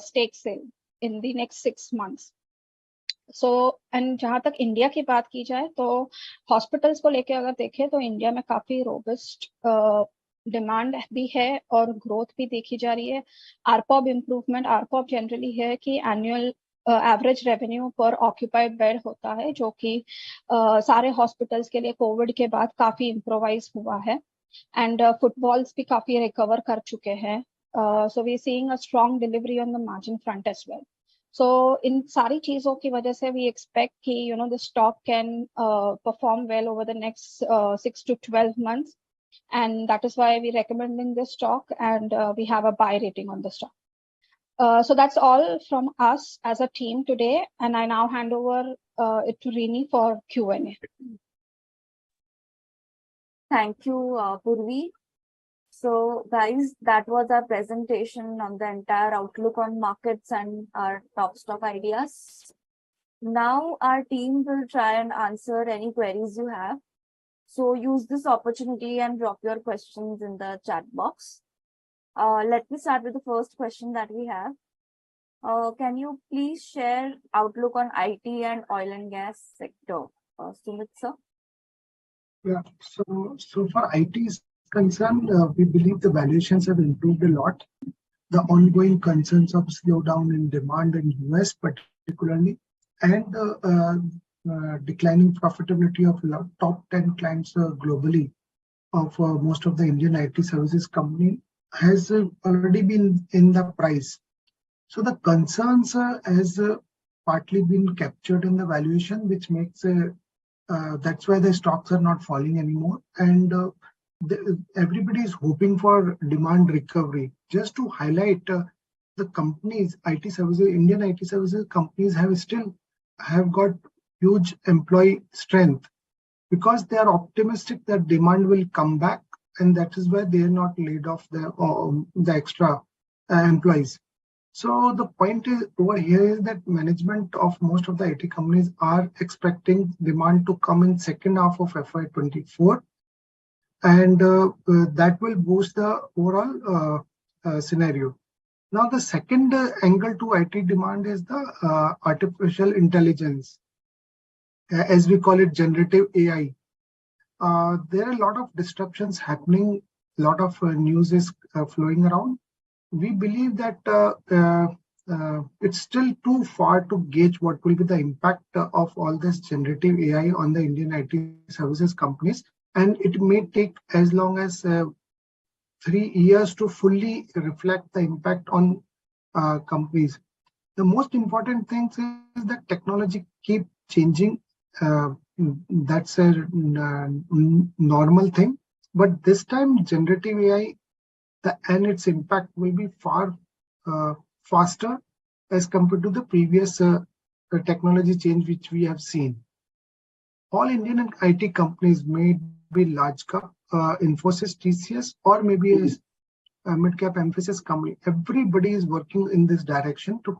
stake sale in the next 6 months. So and जहां तक इंडिया की बात की जाए तो हॉस्पिटल्स को लेके अगर देखें तो इंडिया में काफी रोबस्ट डिमांड भी है और ग्रोथ भी देखी जा रही है। आरपॉब इम्प्रूवमेंट, आरपॉब जनरली है कि एनुअल एवरेज रेवेन्यू पर ऑक्यूपाइड बेड होता है, जो कि सारे हॉस्पिटल्स के लिए कोविड के बाद काफी इम्प्रोवाइज हुआ है। एंड फुटबॉल्स भी काफी रिकवर कर चुके हैं। So we seeing a strong delivery on the margin front as well. So इन सारी चीजों की वजह से we expect कि the stock can perform well over the next 6 to 12 months, and that is why we recommending this stock, and we have a buy rating on the stock. So that's all from us as a team today, and I now hand over it to Rini for Q&A. Thank you, Purvi. So guys, that was our presentation on the entire outlook on markets and our top stock ideas. Now our team will try and answer any queries you have. So use this opportunity and drop your questions in the chat box. Let me start with the first question that we have. Can you please share outlook on IT and oil and gas sector? Sumit sir? Yeah, so for IT is concerned, we believe the valuations have improved a lot. The ongoing concerns of slowdown in demand in US particularly, and declining profitability of top 10 clients globally of most of the Indian IT services company has already been in the price. So the concerns has partly been captured in the valuation, which makes that's why the stocks are not falling anymore, and everybody is hoping for demand recovery. Just to highlight, the companies, IT services, Indian IT services companies have got huge employee strength because they are optimistic that demand will come back, and that is why they are not laid off the extra employees. So the point is over here is that management of most of the IT companies are expecting demand to come in second half of FY24, and that will boost the overall scenario. Now the second angle to IT demand is the artificial intelligence, as we call it, generative AI. There are a lot of disruptions happening, a lot of news is flowing around. We believe that it's still too far to gauge what will be the impact of all this generative AI on the Indian IT services companies, and it may take as long as 3 years to fully reflect the impact on companies. The most important thing is that technology keep changing. That's a normal thing, but this time generative AI and its impact will be far faster as compared to the previous technology change which we have seen. All Indian IT companies, may be large cap, Infosys, TCS, or maybe a mid-cap Emphasis company, everybody is working in this direction to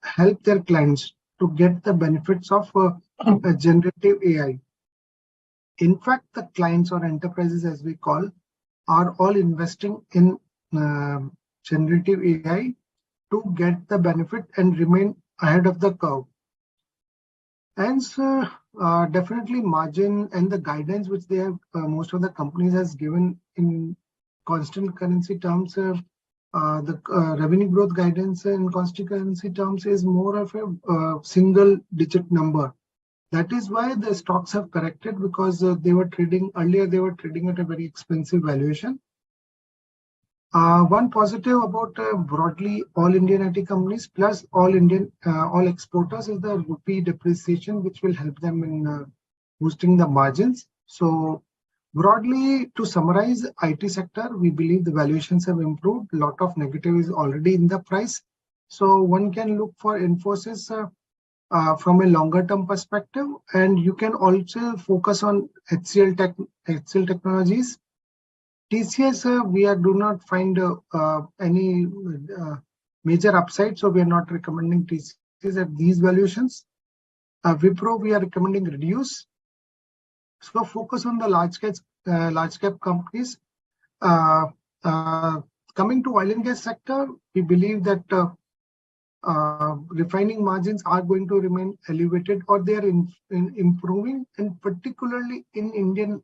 help their clients to get the benefits of generative AI. In fact, the clients or enterprises, as we call, are all investing in generative AI to get the benefit and remain ahead of the curve. And so definitely margin and the guidance which they have, most of the companies has given in constant currency terms, the revenue growth guidance in constant currency terms is more of a single digit number. That is why the stocks have corrected, because they were trading at a very expensive valuation. One positive about broadly all Indian IT companies plus all exporters is the rupee depreciation, which will help them in boosting the margins. So broadly, to summarize, IT sector, we believe the valuations have improved. A lot of negative is already in the price. So one can look for Infosys from a longer term perspective, and you can also focus on HCL Technologies. TCS, we do not find any major upside, so we are not recommending TCS at these valuations. Wipro, we are recommending reduce. So focus on the large cap companies. Coming to oil and gas sector, we believe that refining margins are going to remain elevated, or they are improving, and particularly in Indian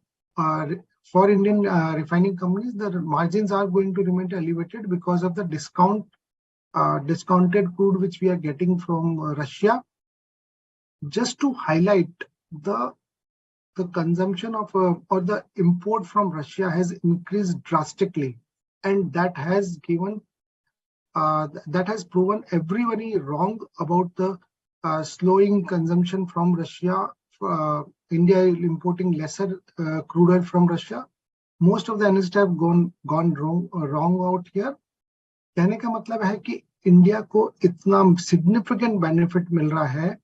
refining companies, the margins are going to remain elevated because of the discounted crude which we are getting from Russia. Just to highlight, the consumption of or the import from Russia has increased drastically, and that has proven everybody wrong about the slowing consumption from Russia. India importing lesser crude oil from Russia. Most of the analysts have gone wrong out here. कहने का मतलब है कि India को इतना significant benefit मिल रहा है,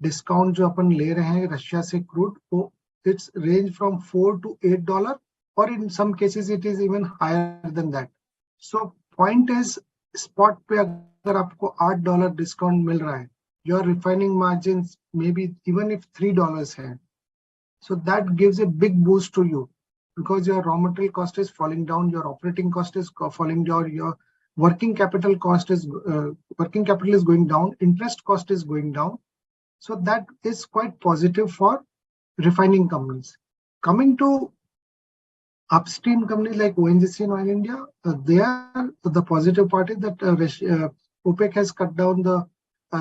discount जो अपन ले रहे हैं रशिया से क्रूड, वो it's range from $4 to $8, or in some cases it is even higher than that. So point is, spot पे अगर आपको $8 डिस्काउंट मिल रहा है, your refining margins maybe even if $3 है, so that gives a big boost to you, because your raw material cost is falling down, your operating cost is falling down, your working capital is going down, interest cost is going down. So that is quite positive for refining companies. Coming to upstream companies like ONGC and Oil India, the positive part is that OPEC has cut down the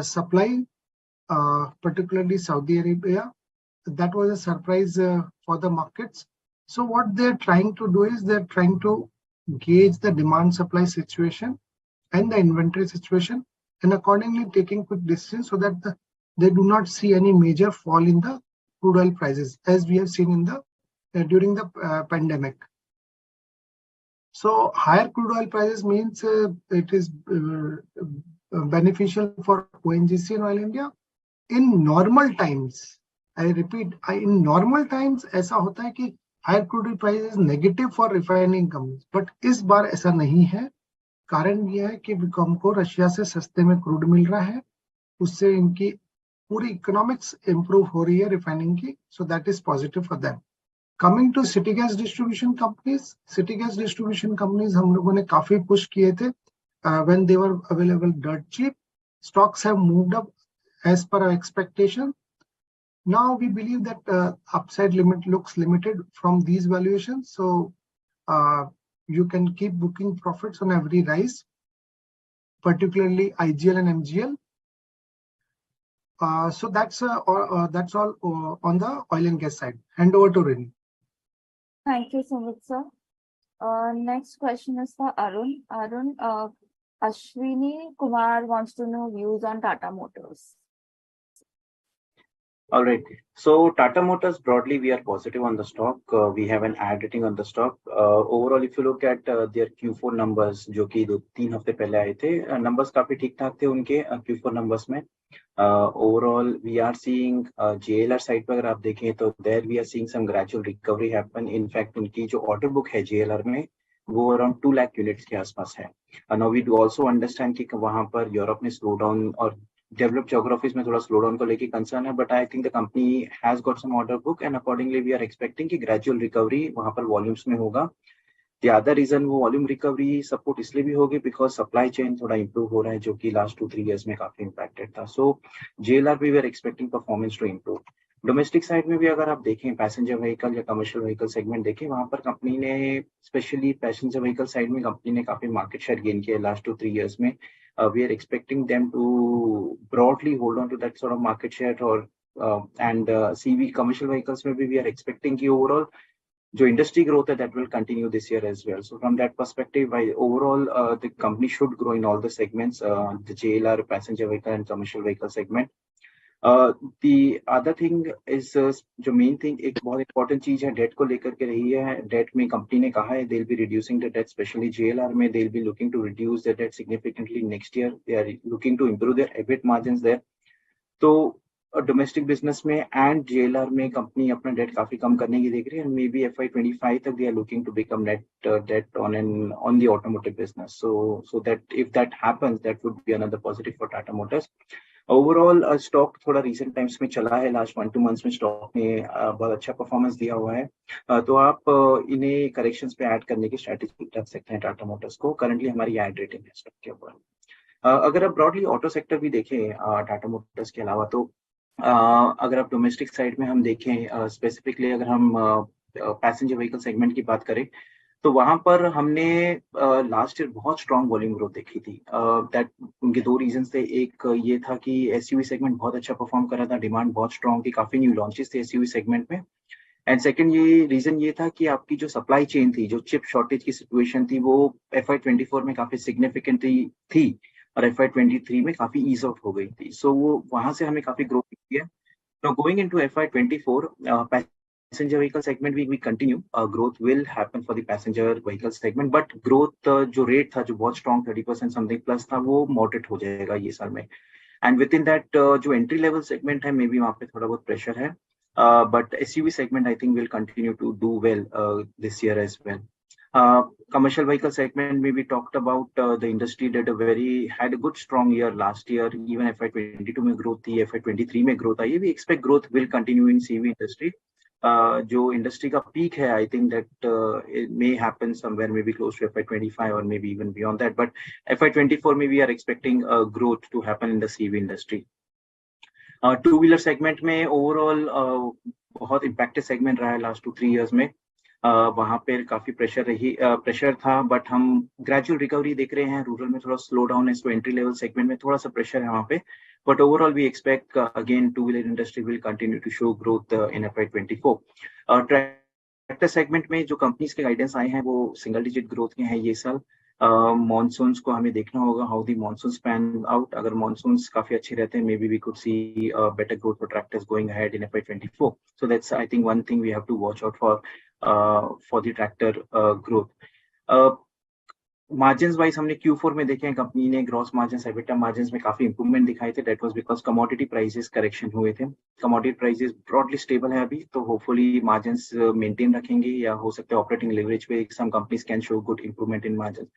supply, particularly Saudi Arabia. That was a surprise for the markets. So what they're trying to do is they're trying to gauge the demand supply situation and the inventory situation, and accordingly taking quick decisions so that they do not see any major fall in the crude oil prices, as we have seen in the during the pandemic. So higher crude oil prices means it is beneficial for ONGC and Oil India. In normal times, I repeat, in normal times ऐसा होता है कि higher crude oil price is negative for refining companies, but इस बार ऐसा नहीं है. कारण यह है कि हमको रशिया से सस्ते में क्रूड मिल रहा है, उससे इनकी पूरी इकोनॉमिक्स इंप्रूव हो रही है रिफाइनिंग की, so that is positive for them. Coming to city gas distribution companies, हम लोगों ने काफी पुश किए थे when they were available dirt cheap. Stocks have moved up as per our expectation. Now we believe that upside limit looks limited from these valuations, so you can keep booking profits on every rise, particularly IGL and MGL. So that's all on the oil and gas side. Hand over to Rini. Thank you so much, sir. Next question is for Arun. Arun, Ashwini Kumar wants to know views on Tata Motors. All right. So Tata Motors, broadly, we are positive on the stock. We have an ad rating on the stock. Overall, if you look at their Q4 numbers, जो कि 2-3 हफ्ते पहले आए थे, numbers काफी ठीक-ठाक थे उनके Q4 numbers में. Overall, we are seeing JLR side पर अगर आप देखें तो there we are seeing some gradual recovery happen. In fact, उनकी जो order book है JLR में, वो around 2 lakh units के आसपास है. Now we do also understand कि वहाँ पर यूरोप में स्लो डाउन और डेवलप्ड ज्योग्राफीज में थोड़ा स्लो डाउन को लेके कंसर्न है, but I think the company has got some order book and accordingly we are expecting कि ग्रेजुअल रिकवरी वहां पर वॉल्यूम्स में होगा. द अदर रीजन वो वॉल्यूम रिकवरी सपोर्ट इसलिए भी होगी बिकॉज सप्लाई चेन थोड़ा इंप्रूव हो रहा है, जो कि लास्ट 2-3 इयर्स में काफी इंपैक्टेड था. So JLR we are expecting performance to improve. Domestic side में भी अगर आप देखें पैसेंजर व्हीकल या कमर्शियल व्हीकल सेगमेंट देखें, वहां पर कंपनी ने स्पेशली पैसेंजर व्हीकल साइड में कंपनी ने काफी मार्केट शेयर गेन किया लास्ट 2-3 इयर्स में. We are expecting them to broadly hold on to that sort of market share or and CV commercial vehicles में भी we are expecting कि overall जो industry growth है that will continue this year as well. So from that perspective, overall the company should grow in all the segments, the JLR, passenger vehicle and commercial vehicle segment. The other thing is जो main thing एक बहुत important चीज है debt को लेकर के रही है. Debt में company ने कहा है they'll be reducing the debt, especially JLR में they'll be looking to reduce the debt significantly next year. They are looking to improve their EBIT margins there. तो डोमेस्टिक बिजनेस में एंड JLR में company अपना date काफी कम करने की देख रही है, एंड मे बी FY25 तक they are looking to become net debt on the automotive business. So that if that happens that would be another positive for Tata Motors. Overall stock थोड़ा recent times में चला है, last 1-2 months में stock ने बहुत अच्छा performance दिया हुआ है. तो आप इन्हें करेक्शंस पे ऐड करने की स्ट्रेटेजी रख सकते हैं टाटा मोटर्स को. करंटली हमारी ऐड रेटिंग है स्टॉक के ऊपर. अगर आप ब्रॉडली ऑटो सेक्टर भी देखें टाटा मोटर्स के अलावा, तो अगर आप डोमेस्टिक साइड में हम देखें स्पेसिफिकली अगर हम पैसेंजर व्हीकल सेगमेंट की बात करें, तो वहां पर हमने लास्ट ईयर बहुत स्ट्रॉन्ग वॉल्यूम ग्रोथ देखी थी. दैट उनके 2 रीजंस थे. एक ये था कि एसयूवी सेगमेंट बहुत अच्छा परफॉर्म कर रहा था, डिमांड बहुत स्ट्रॉन्ग थी, काफी न्यू लॉन्चेस थे एसयूवी सेगमेंट में. एंड सेकंड ये रीजन ये था कि आपकी जो सप्लाई चेन थी, जो चिप शॉर्टेज की सिचुएशन थी, वो FY24 में काफी सिग्निफिकेंट थी और FY23 में काफी ईज आउट हो गई थी. सो वो वहां से हमें काफी ग्रोथ मिली है. तो going into FY24 passenger vehicle segment we continue growth will happen for the passenger vehicle segment, but growth जो रेट था जो बहुत स्ट्रॉन्ग 30% समथिंग प्लस था, वो मॉडरेट हो जाएगा ये साल में. एंड विद इन दैट जो एंट्री लेवल सेगमेंट है, मे बी वहाँ पे थोड़ा बहुत प्रेशर है, but SUV segment I think will continue to do well this year as well. Commercial vehicle segment, we talked about the industry had a good strong year last year. Even FY22 में growth थी, FY23 में growth I. We expect growth will continue in CV industry. जो industry का peak है, I think that it may happen somewhere maybe close to FY25 or maybe even beyond that. But FY24 में we are expecting growth to happen in the CV industry. Two wheeler segment में overall बहुत impacted segment रहा है last 2-3 years में. वहां पर काफी pressure था, बट हम ग्रेजुअल रिकवरी देख रहे हैं. रूरल में थोड़ा स्लो डाउन है, सो एंट्री लेवल सेगमेंट में थोड़ा सा प्रेशर है वहां पे. But overall we expect again two wheeler industry will continue to show growth in FY24. Tractor segment में जो कंपनीज के गाइडेंस आए हैं वो सिंगल डिजिट ग्रोथ के हैं ये साल. मॉनसून्स को हमें देखना होगा, how the monsoons pan out. अगर मॉनसून्स काफी अच्छे रहते हैं, maybe we could see better growth for tractors going ahead in FY24. So that's I think one thing we have to watch out for the tractor growth. Margins wise हमने Q4 में देखे हैं, company ने gross margin, EBITDA margins में काफी improvement दिखाए थे. That was because commodity prices correction हुए थे. कमोडिटी प्राइसेस ब्रॉडली स्टेबल है अभी, तो होपफुली मार्जिन्स मेंटेन रखेंगे, या हो सकता है ऑपरेटिंग लेवरेज पे some companies can show good improvement in margin.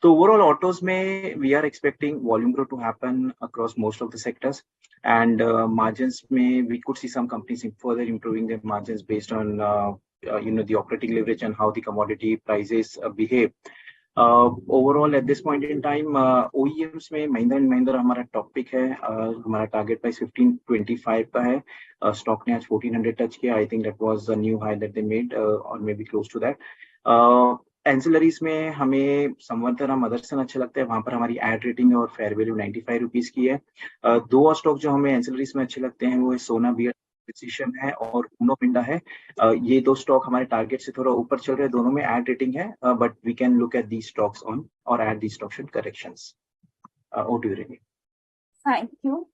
तो ओवरऑल ऑटोज में we are expecting volume growth to happen across most of the sectors, and margins में we could see some companies further improving their margins based on the operating leverage and how the commodity prices behave. Overall at this point in time, OEMs में Mahindra and Mahindra हमारा topic है. हमारा target price 1525 का है. Stock ने आज 1400 touch किया. I think that was a new high that they made, और may be close to that. Ancillaries में हमें संवर्धन मदरसन अच्छा लगता है. वहां पर हमारी एड रेटिंग और फेयर वैल्यू 95 रुपीज की है. 2 और स्टॉक जो हमें एंसिलरीज में अच्छे लगते हैं वो है सोना बियर प्रिसीशन है और उनो पिंडा है. ये 2 स्टॉक हमारे टारगेट से थोड़ा ऊपर चल रहे हैं. दोनों में एड रेटिंग है, but we can look at the stocks on और add the stocks in corrections. Over to you, Renu. Thank you.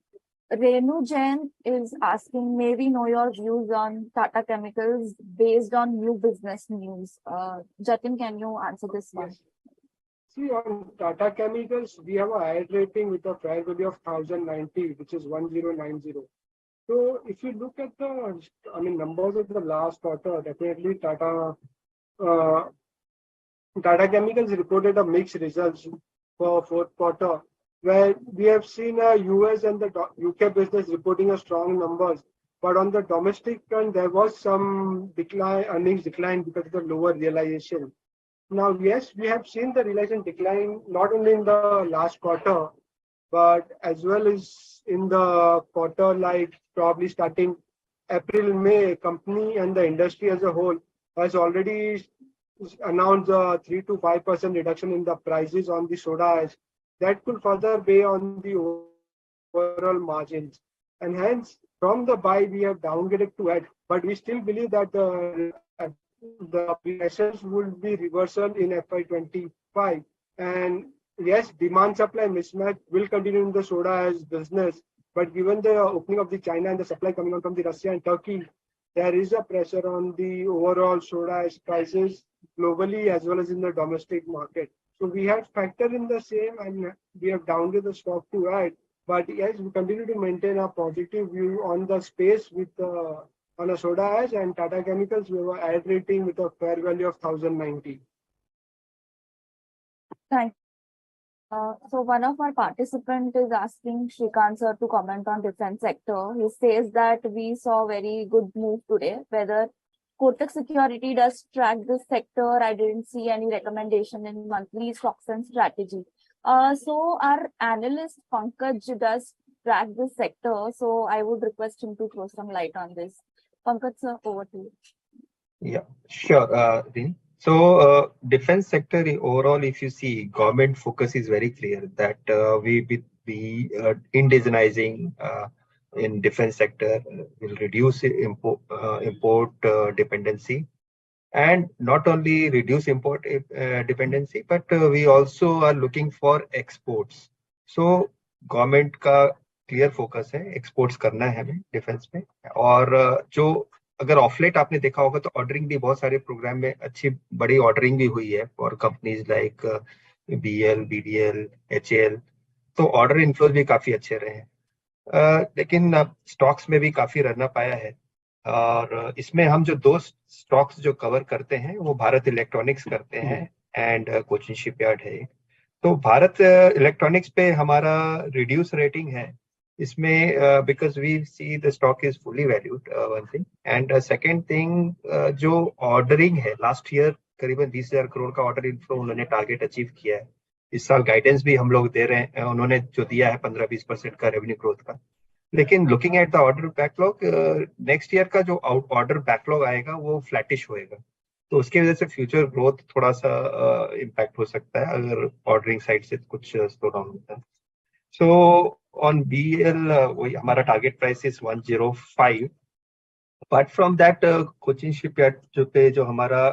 Renu Jain is asking, may we know your views on Tata Chemicals based on new business news? Jatin, can you answer this one? See, on Tata Chemicals, we have a high rating with a fair value of 1090, which is 1090. So if you look at the numbers of the last quarter, definitely Tata Chemicals reported a mixed results for fourth quarter, where we have seen US and the UK business reporting a strong numbers, but on the domestic front there was some earnings decline because of the lower realization. Now, yes, we have seen the realization decline not only in the last quarter, but as well as in the quarter like probably starting April, May. Company and the industry as a whole has already announced a 3 to 5% reduction in the prices on the soda ash. That could further weigh on the overall margins. and hence from the buy we have downgraded to add. But we still believe that the pressures will be reversal in FY25. And yes, demand supply mismatch will continue in the soda ash business. But given the opening of the China and the supply coming on from the Russia and Turkey, there is a pressure on the overall soda ash prices globally as well as in the domestic market. So we had factored in the same and we have downgraded the stock to add. But yes, we continue to maintain a positive view on the space with on a soda ash and Tata Chemicals. We were add rating with a fair value of 1090. Thanks. So one of our participants is asking Shrikant sir to comment on defense sector. He says that we saw very good move today. Whether Kotak Securities does track this sector, I didn't see any recommendation in monthly stocks and strategy. So our analyst Pankaj does track this sector. So I would request him to throw some light on this. Pankaj sir, over to you. Yeah, sure, Rini. So defense sector overall, if you see, government focus is very clear that we be indigenizing in defense sector will reduce import dependency, and not only reduce import dependency, but we also are looking for exports. So government का clear focus है exports करना है हमें defense में, और जो अगर ऑफलेट आपने देखा होगा तो ऑर्डरिंग भी बहुत सारे प्रोग्राम में अच्छी बड़ी ऑर्डरिंग भी हुई है for companies like BL, BDL, HAL, तो ऑर्डर इनफ्लोज भी काफी अच्छे रहे हैं, लेकिन स्टॉक्स में भी काफी रहना पाया है। और इसमें हम जो दो स्टॉक्स जो कवर करते हैं वो भारत इलेक्ट्रॉनिक्स करते हैं एंड कोचिन शिपयार्ड है। तो भारत इलेक्ट्रॉनिक्स पे हमारा रिड्यूस रेटिंग है इसमें, because we see the stock is fully valued, one thing, and second thing जो ऑर्डरिंग है लास्ट ईयर करीबन 20,000 करोड़ का ऑर्डर इनफ्लो उन्होंने टारगेट अचीव किया है। इस साल गाइडेंस भी हम लोग दे रहे हैं, उन्होंने जो दिया है 15-20% का रेवेन्यू ग्रोथ का। लेकिन looking at the order backlog, next year का जो ऑर्डर बैकलॉग आएगा वो फ्लैटिश होएगा, तो उसकी वजह से फ्यूचर ग्रोथ थोड़ा सा इम्पैक्ट हो सकता है अगर ऑर्डरिंग साइड से कुछ स्लो डाउन होता है। सो ऑन BL वही हमारा target price is 105। Apart from that Cochin shipyard जो हमारा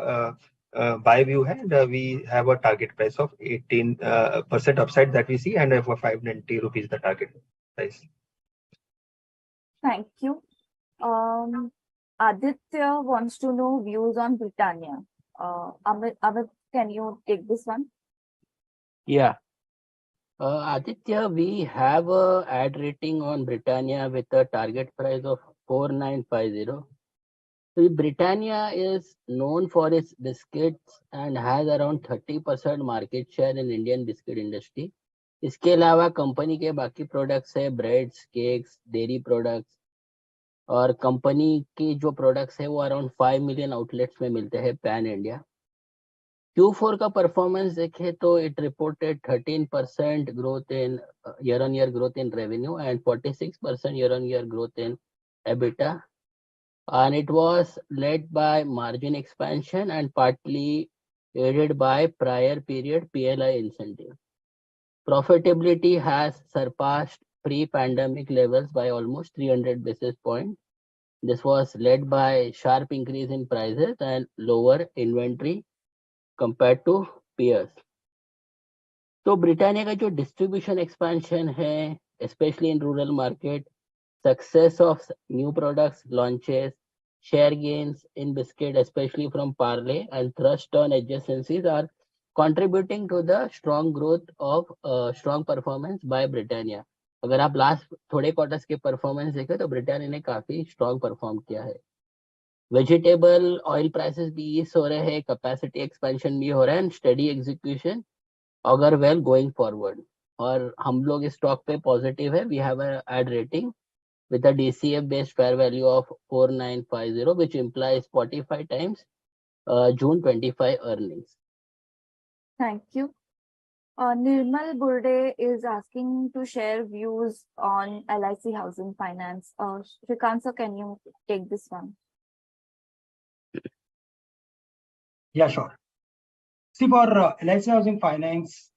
buy view है, and we have a target price of 18% upside that we see, and for 590 rupees the target price. Thank you. Aditya wants to know views on Britannia. Amit, can you take this one? Yeah. Aditya, we have a ad rating on Britannia with a target price of 4950. So Britannia is known for its biscuits and has around 30% market share in Indian biscuit industry. इसके अलावा company के बाकी products है breads, cakes, dairy products, और company की जो products है वो अराउंड 5 मिलियन आउटलेट्स में मिलते हैं पैन इंडिया। Q4 का परफॉर्मेंस देखे तो it reported 13% growth in year on year growth in revenue and 46% year on year growth in EBITDA, and it was led by margin expansion and partly aided by prior period PLI incentive. Profitability has surpassed pre-pandemic levels by almost 300 basis points. This was led by sharp increase in prices and lower inventory compared to peers. तो Britannia का जो distribution expansion है especially in rural market, success of new products launches, share gains in biscuit especially from Parle, and thrust on adjacencies are contributing to the strong growth of strong performance by Britannia. अगर आप last थोड़े quarters के performance देखें तो Britannia ने काफी strong perform किया है। वेजिटेबल ऑयल प्राइसेस भी ईज हो रहे हैं, कैपेसिटी एक्सपेंशन भी हो रहा है, and steady execution augur well going forward. और हम लोग इस स्टॉक पे पॉजिटिव है। We have a add rating with a DCF based fair value of 4950, which implies 45 times June 25 earnings. Thank you. Nirmal Burde is asking to share views on LIC Housing Finance. Shrikant sir, can you take this one? Yeah, sure. See, for LIC Housing Finance,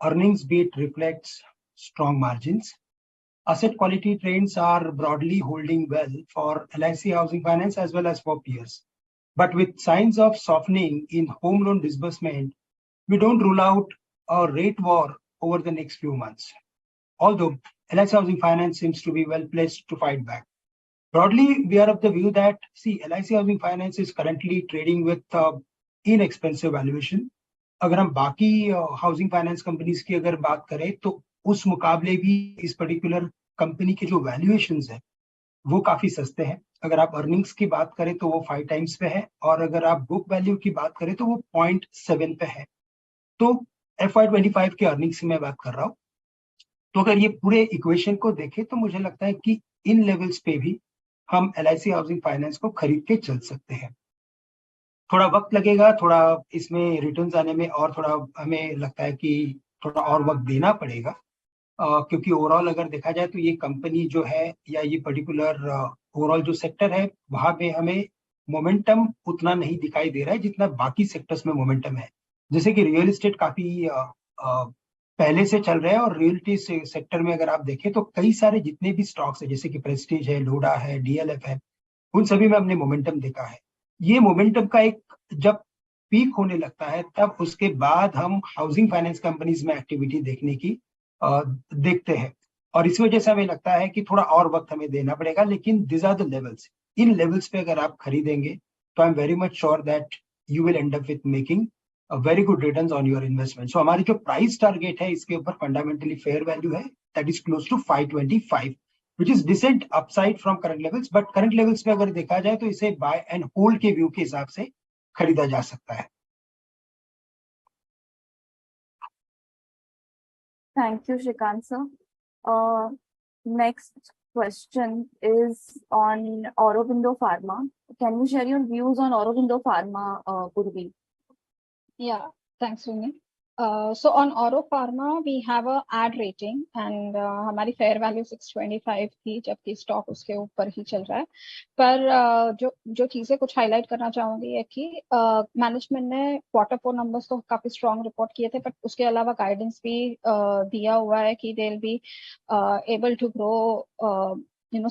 earnings beat reflects strong margins asset quality trends are broadly holding well for LIC Housing Finance as well as for peers. But with signs of softening in home loan disbursement, we don't rule out a rate war over the next few months. Although LIC Housing Finance seems to be well placed to fight back. Broadly, we are of the view that, LIC Housing Finance is currently trading with inexpensive valuation. अगर हम बाकी housing finance companies की अगर बात करें तो उस मुकाबले भी इस पर्टिकुलर कंपनी के जो वैल्यूएशंस है वो काफी सस्ते हैं. अगर आप अर्निंग्स की बात करें तो वो 5 टाइम्स पे है और अगर आप बुक वैल्यू की बात करें तो वो 0.7 पे है. तो FY25 के अर्निंग्स की मैं बात कर रहा हूँ. तो अगर ये पूरे इक्वेशन को देखें तो मुझे लगता है कि इन लेवल्स पे भी हम LIC हाउसिंग फाइनेंस को खरीद के चल सकते हैं. थोड़ा वक्त लगेगा, थोड़ा इसमें रिटर्न्स आने में और थोड़ा हमें लगता है कि थोड़ा और वक्त देना पड़ेगा, क्योंकि ओवरऑल अगर देखा जाए तो ये कंपनी जो है या ये पर्टिकुलर ओवरऑल जो सेक्टर है वहां पे हमें मोमेंटम उतना नहीं दिखाई दे रहा है जितना बाकी सेक्टर्स में मोमेंटम है. जैसे कि रियल एस्टेट काफी पहले से चल रहे हैं और रियलिटी सेक्टर में अगर आप देखें तो कई सारे जितने भी स्टॉक्स है जैसे कि प्रेस्टीज है, लोडा है, DLF है, उन सभी में हमने मोमेंटम देखा है. ये मोमेंटम का एक जब पीक होने लगता है तब उसके बाद हम हाउसिंग फाइनेंस कंपनीज में एक्टिविटी देखने की देखते हैं और इस वजह से हमें लगता है कि थोड़ा और वक्त हमें देना पड़ेगा. लेकिन दिस आर द लेवल्स. इन लेवल्स पे अगर आप खरीदेंगे तो I am very much sure that you will end up with making a very good returns on your investment. So हमारी जो प्राइस टारगेट है इसके ऊपर फंडामेंटली फेयर वैल्यू है that is close to 525 which is decent upside from current levels, but current levels पे अगर देखा जाए तो इसे buy and hold के व्यू के हिसाब से खरीदा जा सकता है. Thank you, Shrikant sir. Next question is on Aurobindo Pharma. Can you share your views on Aurobindo Pharma, Purvi? Yeah, thanks, Rumi. So on Auro Pharma, we have a ad rating and हमारी fair value 625 थी जबकि stock उसके ऊपर ही चल रहा है. पर जो चीजें कुछ हाईलाइट करना चाहूंगी है कि मैनेजमेंट ने Q4 नंबर्स तो काफी स्ट्रॉन्ग रिपोर्ट किए थे, बट उसके अलावा गाइडेंस भी दिया हुआ है कि they will be able to grow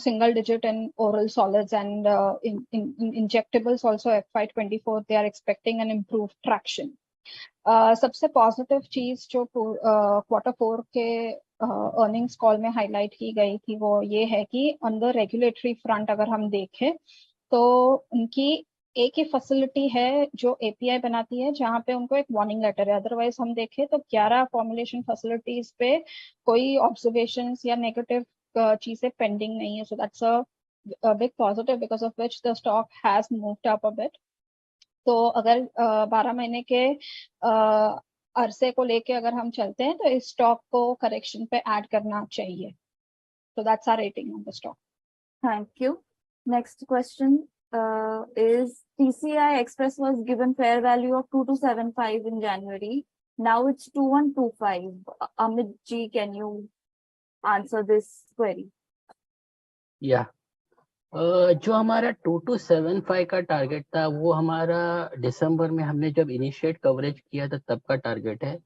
single digit in oral solids and in injectables also. FY24 they are expecting an improved traction. सबसे पॉजिटिव चीज जो Q4 के अर्निंग्स कॉल में हाईलाइट की गई थी वो ये है कि ऑन द रेगुलेटरी फ्रंट अगर हम देखें तो उनकी एक ही फैसिलिटी है जो API बनाती है जहां पे उनको एक वार्निंग लेटर है. अदरवाइज हम देखें तो 11 फॉर्मुलेशन फैसिलिटीज पे कोई ऑब्जर्वेशंस या नेगेटिव चीजें पेंडिंग नहीं है. So that's a big positive because of which the stock has moved up a bit. तो अगर 12 महीने के अरसे को लेके अगर हम चलते हैं तो इस स्टॉक को करेक्शन पे ऐड करना चाहिए. So that's our rating on the stock. Thank you. Next question is TCI Express was given fair value of 2275 in January. Now it's 2125. Amit ji, can you answer this query? Yeah. जो हमारा 2275 का target था वो हमारा दिसंबर में हमने जब initiate coverage किया था तब का टारगेट है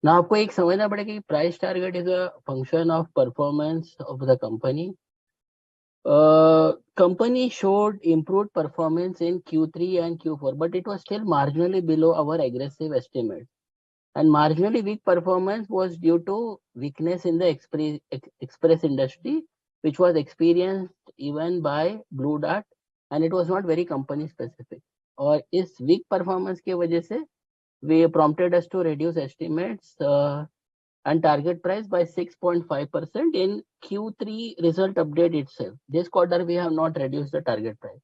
ना. आपको एक समझना पड़ेगा कि price target is a function of performance of the company. Company showed improved performance in Q3 and Q4, but it was still marginally below our aggressive estimate. And marginally weak performance was due to weakness in the express industry, which was experienced even by Blue Dart, and it was not very company specific. और इस weak performance की वजह से we prompted us to reduce estimates and target price by 6.5% in Q3 result update itself. This quarter we have not reduced the target price.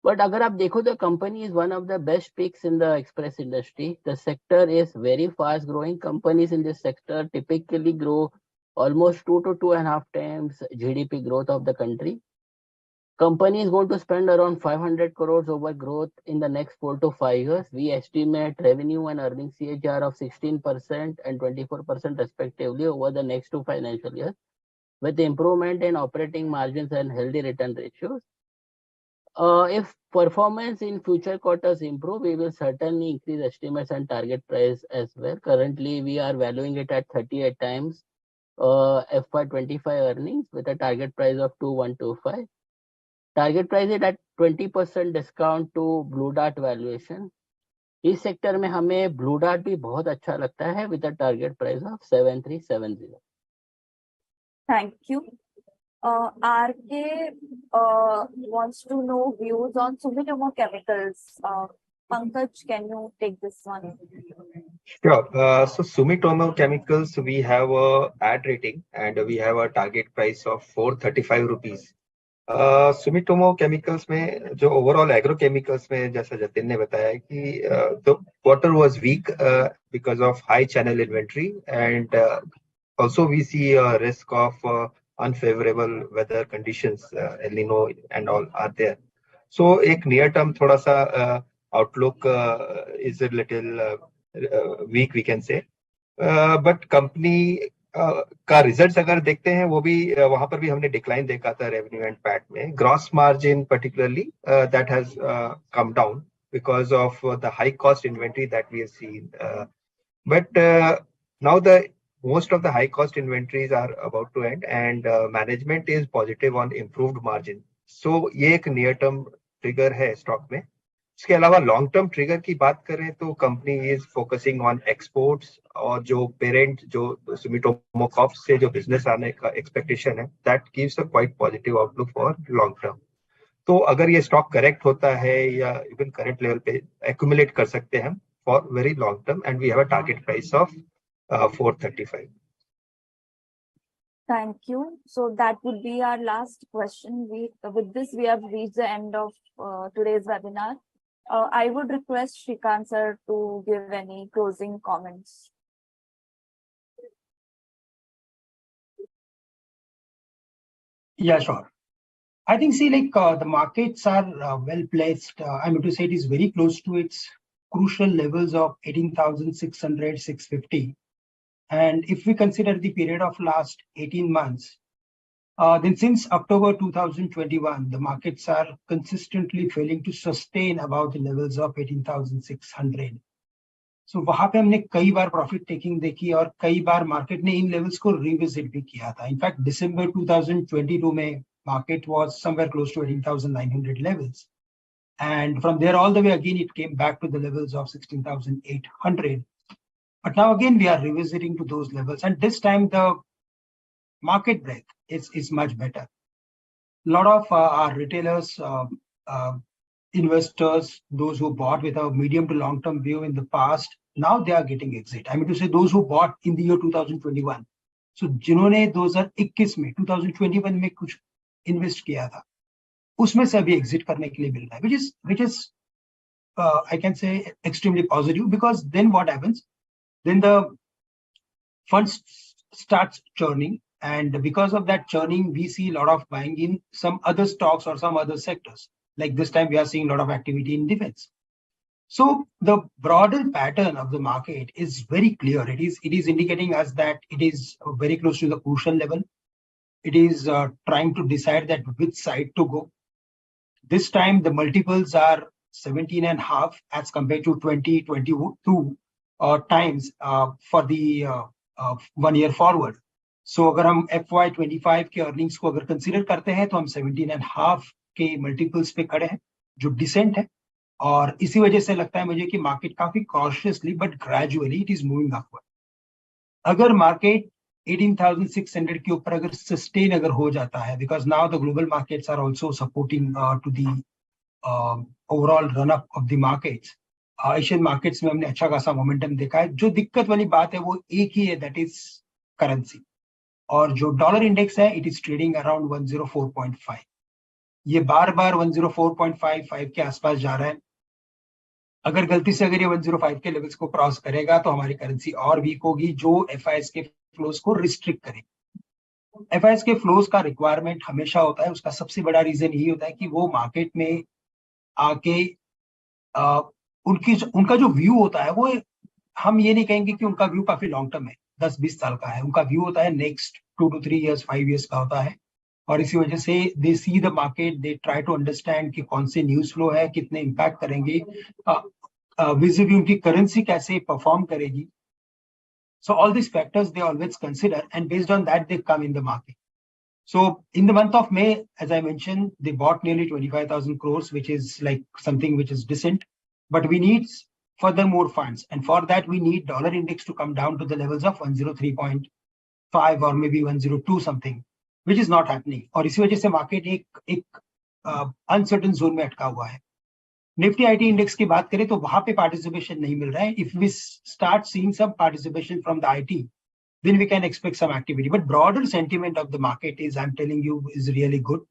But अगर आप देखो the company is one of the best picks in the express industry. The sector is very fast growing. Companies in this sector typically grow almost 2 to 2.5 times GDP growth of the country. Company is going to spend around 500 crores over growth in the next 4 to 5 years. We estimate revenue and earnings CAGR of 16% and 24% respectively over the next 2 financial years, with improvement in operating margins and healthy return ratios. If performance in future quarters improve, we will certainly increase estimates and target price as well. Currently, we are valuing it at 38 times FY25 earnings with a target price of 2125. Target price is at 20% discount to Blue Dart valuation. इस sector में हमें blue dart भी बहुत अच्छा लगता है with a target price of 7370. Thank you. RK wants to know views on Sumitomo Chemicals. Pankaj, can you take this one? Sure. So Sumitomo Chemicals, we have a ad rating and we have a target price of 435 rupees. Sumitomo Chemicals में जो overall agrochemicals में जैसा जतिन ने बताया कि the quarter was weak because of high channel inventory and also we see a risk of unfavorable weather conditions, El Nino and all are there. So एक near term थोड़ा सा outlook is a little weak we can say. But company का results अगर देखते हैं वो भी वहां पर भी हमने डिक्लाइन देखा था रेवेन्यू एंड पैट में. Gross margin particularly that has come down because of the high cost inventory that we have seen. But now the most of the high cost inventories are about to end and management is positive on improved margin. So ये एक near term trigger है stock में. इसके अलावा long term trigger की बात करें तो company is focusing on exports और जो पेरेंट जो सुमिटोमो कॉर्प से जो बिजनेस आने का एक्सपेक्टेशन है that gives a quite positive outlook for long term. तो अगर ये स्टॉक करेक्ट होता है या इवन करंट लेवल पे एक्यूमुलेट कर सकते हैं for very long term and we have a target price of 435. Thank you. So that would be our last question. With this we have reached the end of today's webinar. I would request Shrikant sir to give any closing comments. Yeah, sure. I think, see, like the markets are well placed. I mean to say it is very close to its crucial levels of 18,600, 650. And if we consider the period of last 18 months, then since October 2021, the markets are consistently failing to sustain about the levels of 18,600. So वहां पे हमने कई बार profit taking देखी और कई बार market ने इन levels को revisit भी किया था. इनफैक्ट दिसंबर 2022 में market was somewhere close to 18,900 levels and from there all the way again it came back to the levels of 16,800. But now again we are revisiting to those levels and this time the market breadth is much better. A lot of our retailers, investors, those who bought with a medium to long term view in the past, now they are getting exit. I mean to say those who bought in the year 2021. So जिन्होंने 2021 में 2021 में कुछ invest किया था उसमें से अभी exit करने के लिए मिल रहा है, which is I can say extremely positive because then what happens? Then the funds starts churning and because of that churning we see a lot of buying in some other stocks or some other sectors. Like this time we are seeing a lot of activity in defense. So the broader pattern of the market is very clear. It is indicating us that it is very close to the crucial level. It is trying to decide that which side to go. This time the multiples are 17.5 as compared to 2022 times for the 1 year forward. So अगर हम FY25 के earnings को अगर consider करते हैं तो हम 17.5 के मल्टीपल्स पे खड़े हैं जो डिसेंट है और इसी वजह से लगता है मुझे कि मार्केट काफी cautiously but gradually it is moving upward. अगर मार्केट 18,600 के ऊपर अगर सस्टेन अगर हो जाता है because now the global markets are also supporting to the overall run up of the markets. Asian markets में हमने अच्छा खासा मोमेंटम देखा है. जो दिक्कत वाली बात है वो एक ही है, दैट इज करेंसी. और जो डॉलर इंडेक्स है इट इज ट्रेडिंग अराउंड 104.5. ये बार बार 104.55 के आसपास जा रहा है. अगर गलती से अगर ये 105 के लेवल्स को क्रॉस करेगा तो हमारी करेंसी और वीक होगी जो एफआईएस के फ्लोज को रिस्ट्रिक्ट करेगी. एफआईएस के फ्लोज का रिक्वायरमेंट हमेशा होता है. उसका सबसे बड़ा रीजन यही होता है कि वो मार्केट में आके उनका जो व्यू होता है वो हम ये नहीं कहेंगे कि उनका व्यू काफी लॉन्ग टर्म है, 10-20 साल का है. उनका व्यू होता है नेक्स्ट 2 to 3 years 5 years का होता है और इसी वजह से they see the market, they try to understand कि कौन से न्यूज फ्लो है, कितने इम्पैक्ट करेंगे, विजिबली उनकी करेंसी कैसे परफॉर्म करेगी. So all these factors they always consider, and based on that they come in the market. So in the month of May, as I mentioned, they bought nearly 25,000 crores, which is like something which is decent. But we need further more funds, and for that we need dollar index to come down to the levels of 103.5 or maybe 102 something, which is not happening. और इसी वजह से market एक uncertain zone में अटका हुआ है. Nifty IT index की बात करें तो वहां पे पार्टिसिपेशन नहीं मिल रहा है. If we start seeing some participation from the IT, then we can expect some activity. But broader sentiment of the market is, I'm telling you, is really good.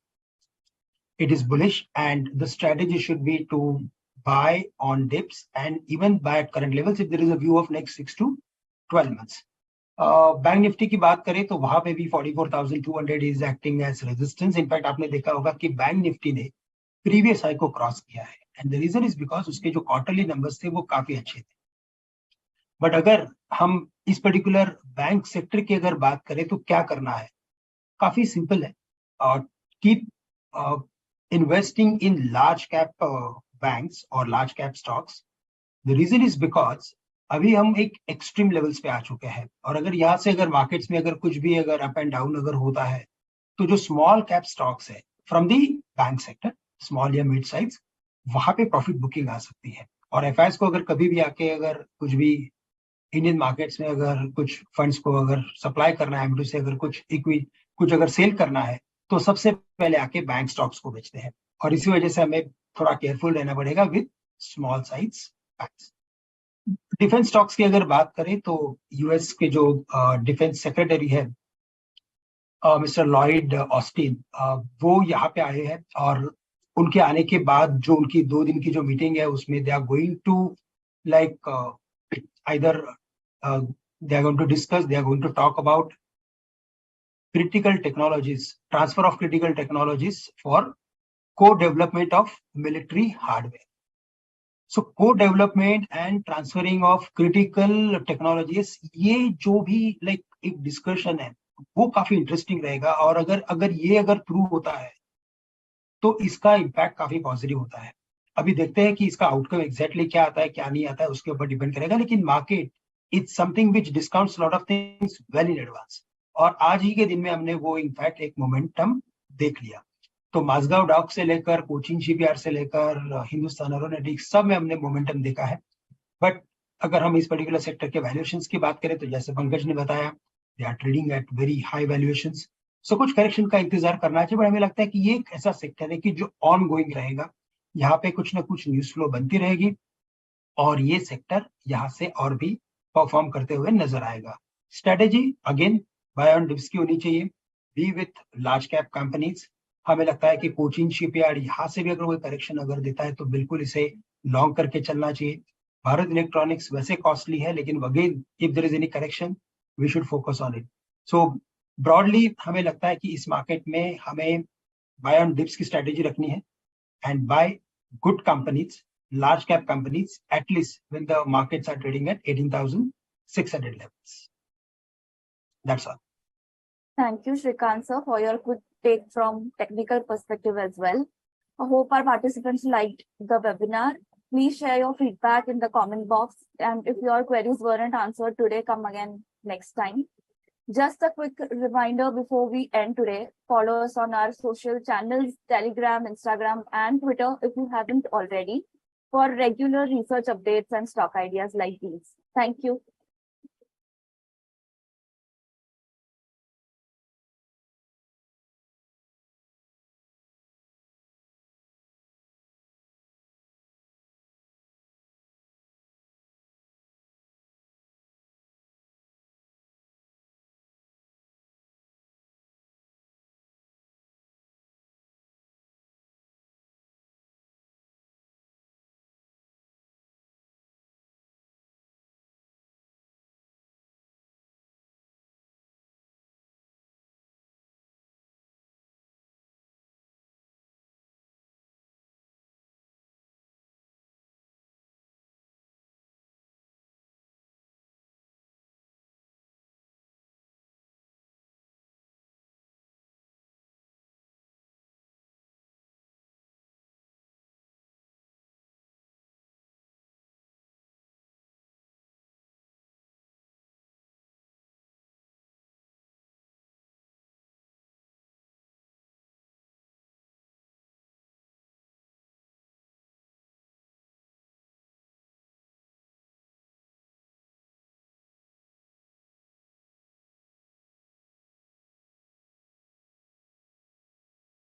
It is bullish, and the strategy should be to buy on dips and even buy at current levels if there is a view of next 6 to 12 months. Bank Nifty की बात करें तो वहां पे भी 44,200 is acting as resistance. In fact आपने देखा होगा कि बैंक निफ्टी ने प्रीवियस हाई को क्रॉस किया है, and the reason is because उसके जो क्वार्टरली नंबर्स थे वो काफी अच्छे थे. बट अगर हम इस पर्टिकुलर बैंक सेक्टर की अगर बात करें तो क्या करना है, काफी सिंपल है. Keep investing in large cap banks और large cap stocks. The reason is because अभी हम एक एक्सट्रीम लेवल्स पे आ चुके हैं, और अगर यहाँ से अगर मार्केट्स में अगर कुछ भी अगर अप एंड डाउन अगर होता है तो जो स्मॉल कैप स्टॉक्स है from the bank sector, small या मिड साइज, वहां पे प्रॉफिट बुकिंग आ सकती है. और एफआईएस को अगर कभी भी आके अगर कुछ भी इंडियन मार्केट्स में अगर कुछ फंड्स को अगर सप्लाई करना है, एमटू से अगर कुछ अगर सेल करना है, तो सबसे पहले आके बैंक स्टॉक्स को बेचते हैं. और इसी वजह से हमें थोड़ा केयरफुल रहना पड़ेगा with small size banks. Defence stocks की अगर बात करें तो यूएस के जो डिफेंस सेक्रेटरी है मिस्टर लॉयड ऑस्टिन, वो यहाँ पे आए हैं, और उनके आने के बाद जो उनकी 2 दिन की जो मीटिंग है उसमें they are going to like either they are going to discuss, they are going to talk about critical technologies, transfer of critical technologies for co-development of military hardware. So co-development and transferring of critical technologies, ये जो भी like एक discussion है वो काफी interesting रहेगा. और अगर ये थ्रू होता है तो इसका इम्पैक्ट काफी पॉजिटिव होता है. अभी देखते हैं कि इसका आउटकम एग्जैक्टली क्या आता है क्या नहीं आता है, उसके ऊपर डिपेंड करेगा. लेकिन market it's something which discounts lot of things well in advance, और आज ही के दिन में हमने वो इनफैक्ट एक मोमेंटम देख लिया. तो माझगांव डॉक से लेकर कोचिन शिपयार्ड से लेकर हिंदुस्तान एरोनॉटिक्स सब में हमने मोमेंटम देखा है. बट अगर हम इस पर्टिकुलर सेक्टर के वैल्यूएशंस की बात करें तो जैसे पंकज ने बताया, they are trading at very high valuations. So कुछ करेक्शन का इंतजार करना चाहिए. बट हमें लगता है कि ये एक ऐसा सेक्टर है कि जो ऑन गोइंग रहेगा, यहाँ पे कुछ ना कुछ न्यूज फ्लो बनती रहेगी, और ये सेक्टर यहाँ से और भी परफॉर्म करते हुए नजर आएगा. Strategy again buy on dips की होनी चाहिए, be with large cap companies. हमें लगता है कि कोचिन शिपयार्ड यहाँ से भी अगर कोई करेक्शन अगर देता है तो बिल्कुल इसे लॉन्ग करके चलना चाहिए. भारत इलेक्ट्रॉनिक्स वैसे कॉस्टली है, लेकिन again if there is any correction we should focus on it. So broadly हमें लगता है कि इस मार्केट में हमें बाय ऑन डिप्स की स्ट्रेटेजी रखनी है, and buy good companies, large cap companies, at least when the markets are trading at 18,600 levels. That's all. Thank you, Shrikant sir, for your good take from technical perspective as well. I hope our participants liked the webinar. Please share your feedback in the comment box, and if your queries weren't answered today, come again next time. Just a quick reminder before we end today, follow us on our social channels, Telegram, Instagram, and Twitter if you haven't already, for regular research updates and stock ideas like these. Thank you.